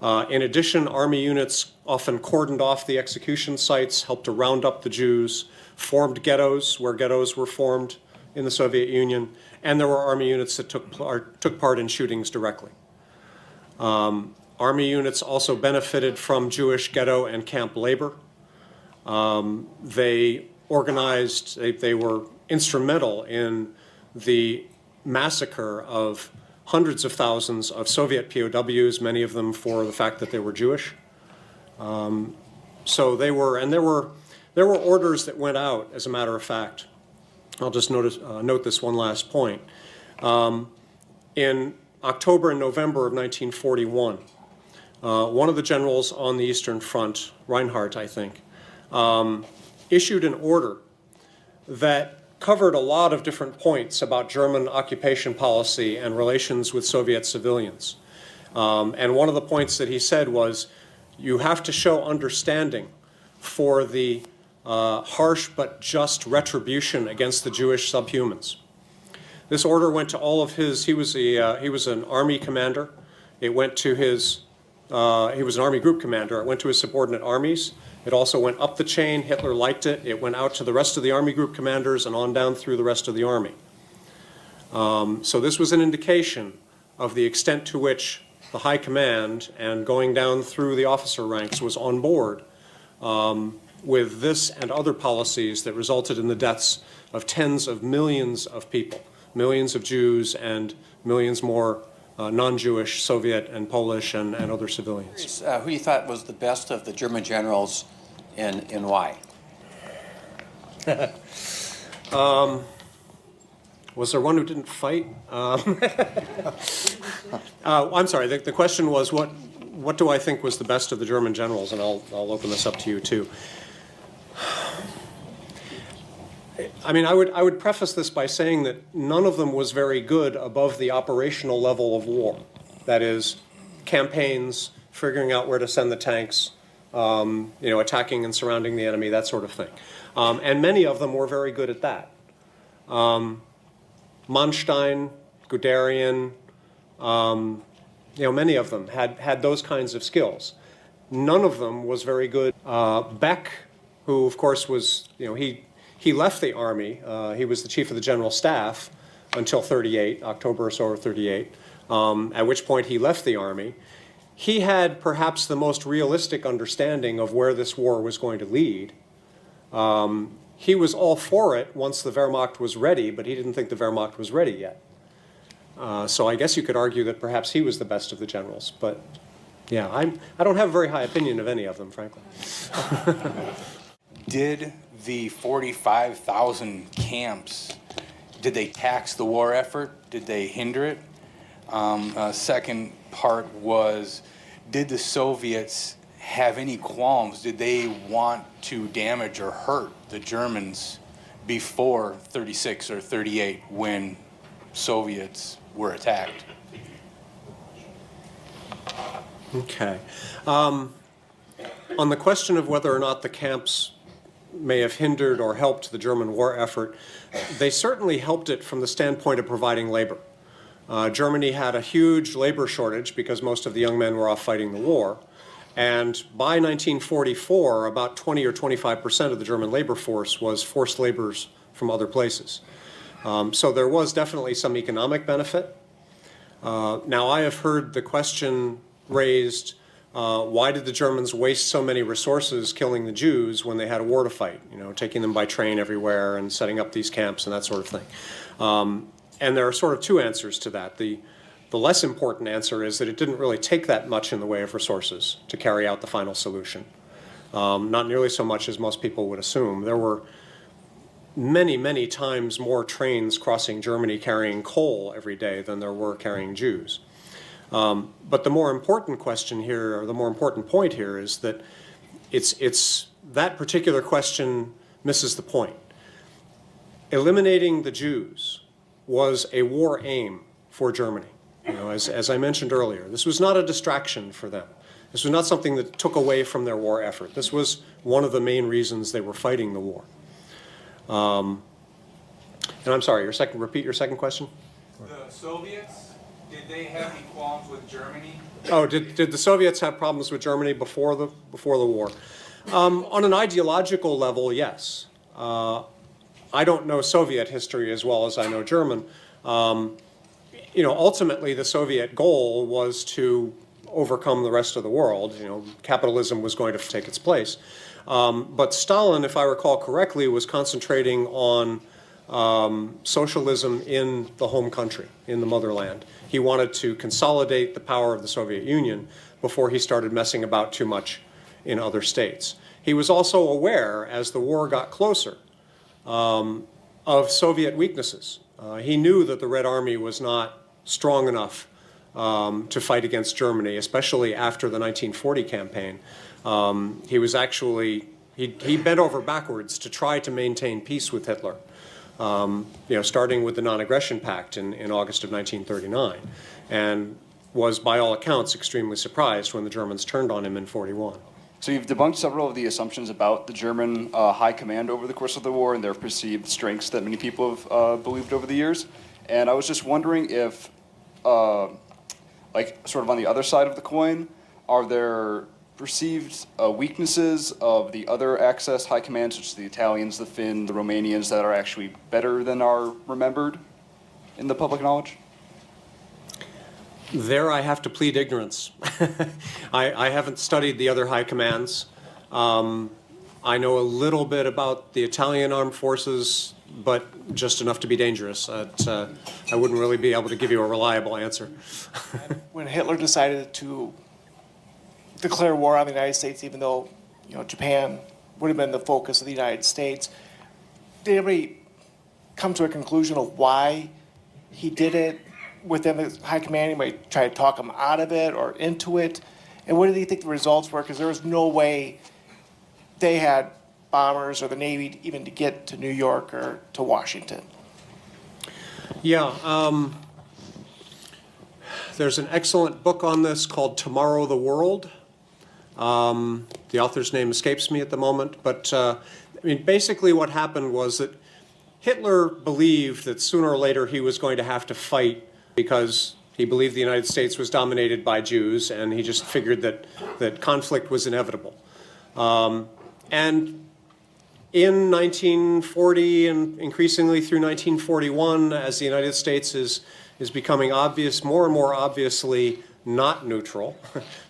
In addition, Army units often cordoned off the execution sites, helped to round up the Jews, formed ghettos where ghettos were formed in the Soviet Union, and there were Army units that took part in shootings directly. Army units also benefited from Jewish ghetto and camp labor. They organized, they were instrumental in the massacre of hundreds of thousands of Soviet POWs, many of them for the fact that they were Jewish. So they were, and there were orders that went out, as a matter of fact. I'll just note this one last point. In October and November of 1941, one of the generals on the Eastern Front, Reinhardt, I think, issued an order that covered a lot of different points about German occupation policy and relations with Soviet civilians. And one of the points that he said was, you have to show understanding for the harsh but just retribution against the Jewish subhumans. This order went to all of his, he was an army commander. It went to his, he was an army group commander. It went to his subordinate armies. It also went up the chain. Hitler liked it. It went out to the rest of the army group commanders and on down through the rest of the army. So this was an indication of the extent to which the high command and going down through the officer ranks was on board with this and other policies that resulted in the deaths of tens of millions of people, millions of Jews and millions more non-Jewish Soviet and Polish and other civilians. Who you thought was the best of the German generals and why? Was there one who didn't fight? I'm sorry, the question was what do I think was the best of the German generals? And I'll open this up to you too. I mean, I would preface this by saying that none of them was very good above the operational level of war. That is, campaigns, figuring out where to send the tanks, attacking and surrounding the enemy, that sort of thing. And many of them were very good at that. Manstein, Guderian, many of them had those kinds of skills. None of them was very good. Beck, who of course was, he left the army. He was the chief of the general staff until 38, October or so of 38, at which point he left the army. He had perhaps the most realistic understanding of where this war was going to lead. He was all for it once the Wehrmacht was ready, but he didn't think the Wehrmacht was ready yet. So I guess you could argue that perhaps he was the best of the generals. But yeah, I don't have a very high opinion of any of them, frankly. Did the 45,000 camps, did they tax the war effort? Did they hinder it? Second part was, did the Soviets have any qualms? Did they want to damage or hurt the Germans before 36 or 38 when Soviets were attacked? Okay. On the question of whether or not the camps may have hindered or helped the German war effort, they certainly helped it from the standpoint of providing labor. Germany had a huge labor shortage because most of the young men were off fighting the war. And by 1944, about 20 or 25% of the German labor force was forced laborers from other places. So there was definitely some economic benefit. Now, I have heard the question raised, why did the Germans waste so many resources killing the Jews when they had a war to fight, taking them by train everywhere and setting up these camps and that sort of thing. And there are sort of two answers to that. The less important answer is that it didn't really take that much in the way of resources to carry out the final solution. Not nearly so much as most people would assume. There were many, many times more trains crossing Germany carrying coal every day than there were carrying Jews. But the more important question here, or the more important point here, is that it's that particular question misses the point. Eliminating the Jews was a war aim for Germany. As I mentioned earlier, this was not a distraction for them. This was not something that took away from their war effort. This was one of the main reasons they were fighting the war. And I'm sorry, repeat your second question? The Soviets, did they have any qualms with Germany? Oh, did the Soviets have problems with Germany before the war? On an ideological level, yes. I don't know Soviet history as well as I know German. Ultimately the Soviet goal was to overcome the rest of the world. Capitalism was going to take its place. But Stalin, if I recall correctly, was concentrating on socialism in the home country, in the motherland. He wanted to consolidate the power of the Soviet Union before he started messing about too much in other states. He was also aware, as the war got closer, of Soviet weaknesses. He knew that the Red Army was not strong enough to fight against Germany, especially after the 1940 campaign. He was actually, he bent over backwards to try to maintain peace with Hitler, starting with the Non-Aggression Pact in August of 1939. And was, by all accounts, extremely surprised when the Germans turned on him in 41. So you've debunked several of the assumptions about the German high command over the course of the war and their perceived strengths that many people have believed over the years. And I was just wondering if, like, sort of on the other side of the coin, are there perceived weaknesses of the other Axis high command, such as the Italians, the Finn, the Romanians, that are actually better than are remembered in the public knowledge? There I have to plead ignorance. I haven't studied the other high commands. I know a little bit about the Italian armed forces, but just enough to be dangerous. I wouldn't really be able to give you a reliable answer. When Hitler decided to declare war on the United States, even though, you know, Japan would have been the focus of the United States, did anybody come to a conclusion of why he did it within the high command? Anybody try to talk him out of it or into it? And what did he think the results were? Because there was no way they had bombers or the Navy even to get to New York or to Washington. Yeah, there's an excellent book on this called Tomorrow the World. The author's name escapes me at the moment, but I mean, basically what happened was that Hitler believed that sooner or later he was going to have to fight because he believed the United States was dominated by Jews, and he just figured that conflict was inevitable. And in 1940 and increasingly through 1941, as the United States is becoming more and more obviously not neutral,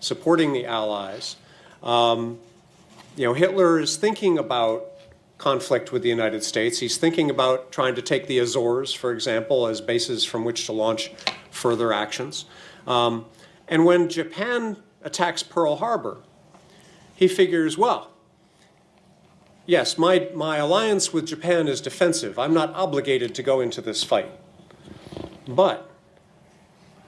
supporting the Allies, you know, Hitler is thinking about conflict with the United States. He's thinking about trying to take the Azores, for example, as bases from which to launch further actions. And when Japan attacks Pearl Harbor, he figures, well, yes, my alliance with Japan is defensive. I'm not obligated to go into this fight. But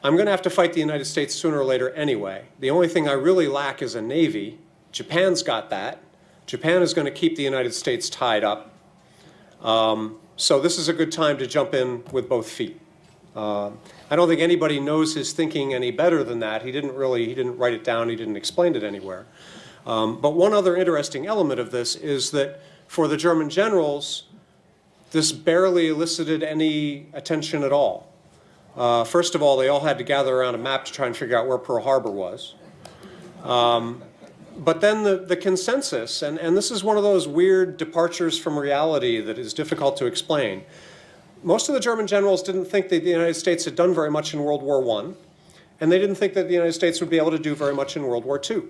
I'm going to have to fight the United States sooner or later anyway. The only thing I really lack is a navy. Japan's got that. Japan is going to keep the United States tied up. So this is a good time to jump in with both feet. I don't think anybody knows his thinking any better than that. He didn't write it down, he didn't explain it anywhere. But one other interesting element of this is that for the German generals, this barely elicited any attention at all. First of all, they all had to gather around a map to try and figure out where Pearl Harbor was. But then the consensus, and this is one of those weird departures from reality that is difficult to explain. Most of the German generals didn't think that the United States had done very much in World War I, and they didn't think that the United States would be able to do very much in World War II.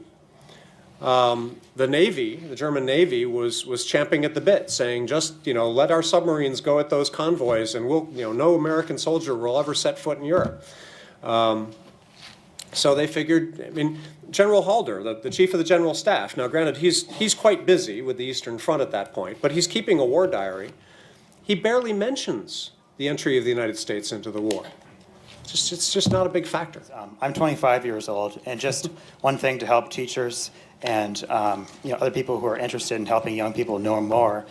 The Navy, the German Navy, was champing at the bit, saying, just, you know, let our submarines go at those convoys, and we'll, you know, no American soldier will ever set foot in Europe. So they figured, I mean, General Halder, the chief of the general staff, now granted, he's quite busy with the Eastern Front at that point, but he's keeping a war diary. He barely mentions the entry of the United States into the war. It's just not a big factor. I'm 25 years old, and just one thing to help teachers and you know, other people who are interested in helping young people know more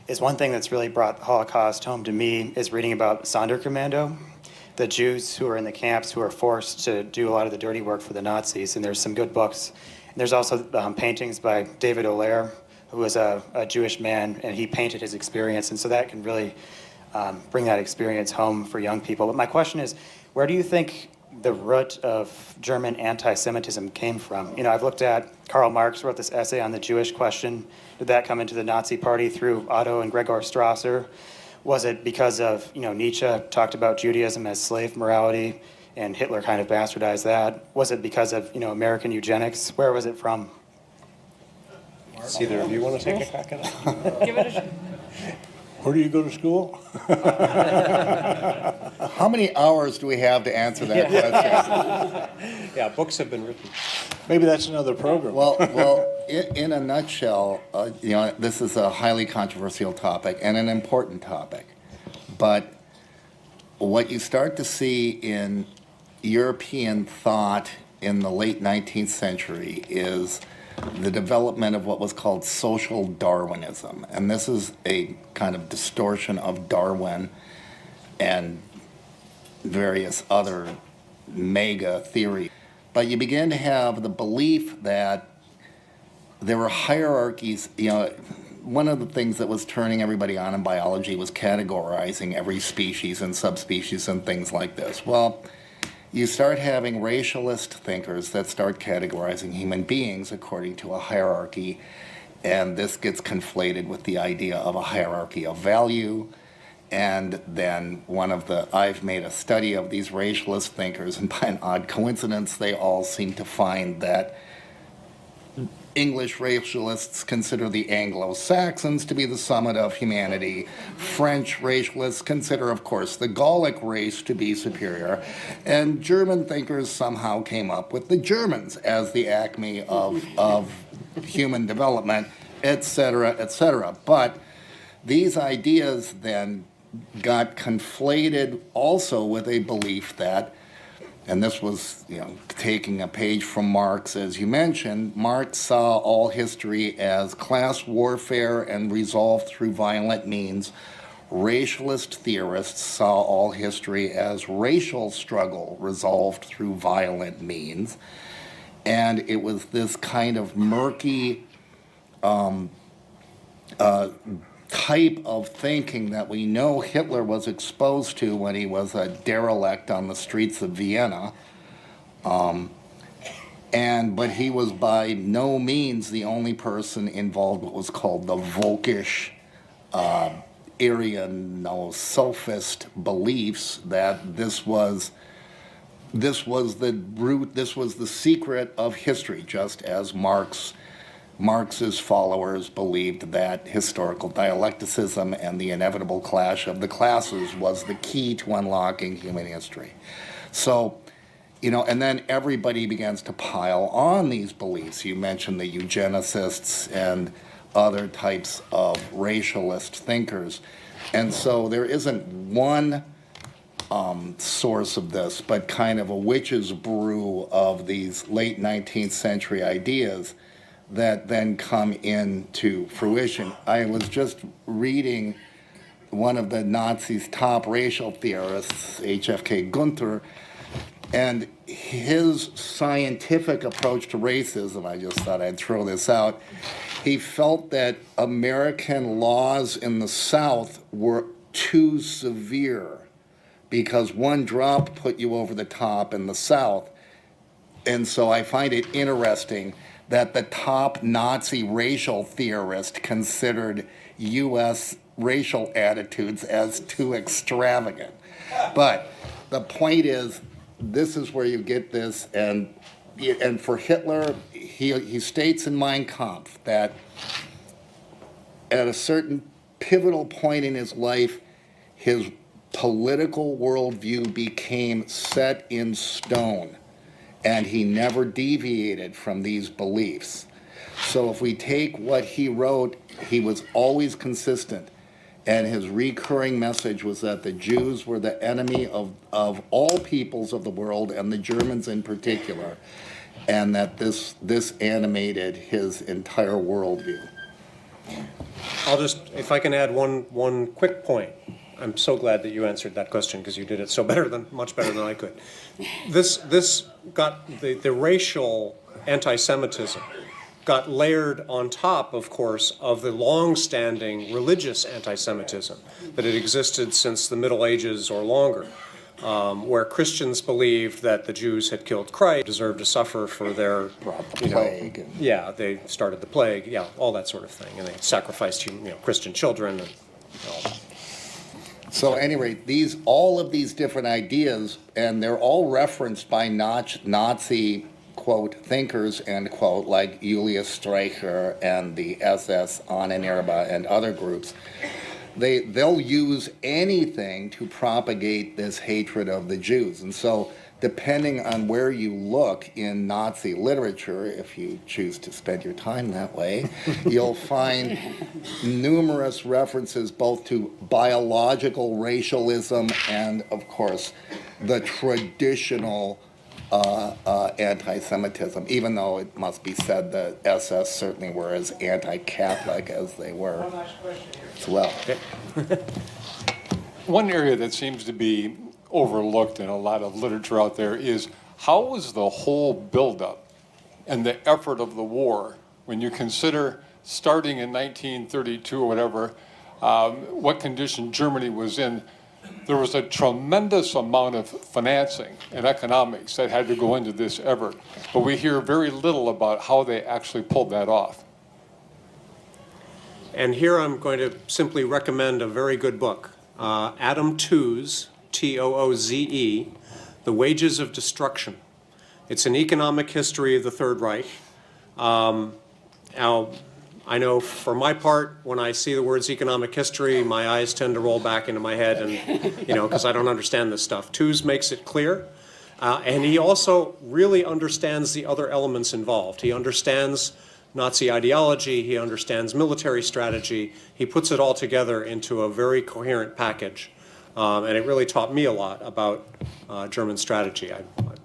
is one thing that's really brought the Holocaust home to me is reading about Sonderkommando, the Jews who are in the camps who are forced to do a lot of the dirty work for the Nazis, and there's some good books. And there's also paintings by David Olaire, who was a Jewish man, and he painted his experience, and so that can really bring that experience home for young people. But my question is, where do you think the root of German anti-Semitism came from? You know, I've looked at Karl Marx wrote this essay on the Jewish question. Did that come into the Nazi Party through Otto and Gregor Strasser? Was it because of, you know, Nietzsche talked about Judaism as slave morality, and Hitler kind of bastardized that? Was it because of, you know, American eugenics? Where was it from? Does either of you want to take a crack at it? Give it a shot. Where do you go to school? How many hours do we have to answer that question? Yeah, books have been written. Maybe that's another program. Well, in a nutshell, you know, this is a highly controversial topic and an important topic. But what you start to see in European thought in the late 19th century is the development of what was called social Darwinism. And this is a kind of distortion of Darwin and various other mega theory. But you begin to have the belief that there were hierarchies. One of the things that was turning everybody on in biology was categorizing every species and subspecies and things like this. Well, you start having racialist thinkers that start categorizing human beings according to a hierarchy, and this gets conflated with the idea of a hierarchy of value. And then I've made a study of these racialist thinkers, and by an odd coincidence, they all seem to find that English racialists consider the Anglo-Saxons to be the summit of humanity. French racialists consider, of course, the Gallic race to be superior. And German thinkers somehow came up with the Germans as the acme of human development, et cetera, et cetera. But these ideas then got conflated also with a belief that, and this was, taking a page from Marx, as you mentioned, Marx saw all history as class warfare and resolved through violent means. Racialist theorists saw all history as racial struggle resolved through violent means. And it was this kind of murky type of thinking that we know Hitler was exposed to when he was a derelict on the streets of Vienna. But he was by no means the only person involved with what was called the Volkisch Aryan-sophist beliefs, that this was the root, this was the secret of history, just as Marx's followers believed that historical dialecticism and the inevitable clash of the classes was the key to unlocking human history. So, and then everybody begins to pile on these beliefs. You mentioned the eugenicists and other types of racialist thinkers. And so there isn't one source of this, but kind of a witch's brew of these late 19th century ideas that then come into fruition. I was just reading one of the Nazis' top racial theorists, HFK Gunther, and his scientific approach to racism, I just thought I'd throw this out. He felt that American laws in the South were too severe because one drop put you over the top in the South. And so I find it interesting that the top Nazi racial theorist considered U.S. racial attitudes as too extravagant. But the point is, this is where you get this, and for Hitler, he states in Mein Kampf that at a certain pivotal point in his life, his political worldview became set in stone, and he never deviated from these beliefs. So if we take what he wrote, he was always consistent, and his recurring message was that the Jews were the enemy of all peoples of the world, and the Germans in particular, and that this animated his entire worldview. I'll just, if I can add one quick point. I'm so glad that you answered that question because you did it so much better than I could. This got the racial anti-Semitism got layered on top, of course, of the long-standing religious anti-Semitism that had existed since the Middle Ages or longer, where Christians believed that the Jews had killed Christ, deserved to suffer for their, plague. They started the plague, all that sort of thing, and they sacrificed, Christian children and all that. So at any rate, all of these different ideas, and they're all referenced by Nazi, quote, thinkers, end quote, like Julius Streicher and the SS Ahnenerbe and other groups. They'll use anything to propagate this hatred of the Jews. And so depending on where you look in Nazi literature, if you choose to spend your time that way, you'll find numerous references both to biological racialism and, of course, the traditional anti-Semitism, even though it must be said that SS certainly were as anti-Catholic as they were as well. One area that seems to be overlooked in a lot of literature out there is how was the whole buildup and the effort of the war, when you consider starting in 1932 or whatever, what condition Germany was in. There was a tremendous amount of financing and economics that had to go into this effort, but we hear very little about how they actually pulled that off. And here I'm going to simply recommend a very good book, Adam Tooze, Tooze, The Wages of Destruction. It's an economic history of the Third Reich. Now, I know for my part, when I see the words economic history, my eyes tend to roll back into my head, and because I don't understand this stuff. Tooze makes it clear, and he also really understands the other elements involved. He understands Nazi ideology, he understands military strategy. He puts it all together into a very coherent package, and it really taught me a lot about German strategy.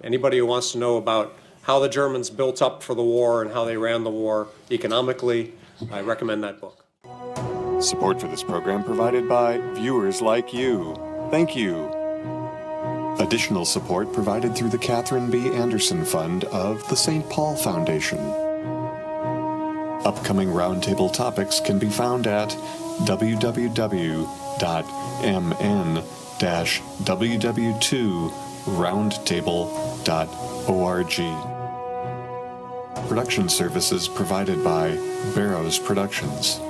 Anybody who wants to know about how the Germans built up for the war and how they ran the war economically, I recommend that book. Support for this program provided by viewers like you. Thank you. Additional support provided through the Catherine B. Anderson Fund of the St. Paul Foundation. Upcoming roundtable topics can be found at www.mn-ww2roundtable.org. Production services provided by Barrows Productions.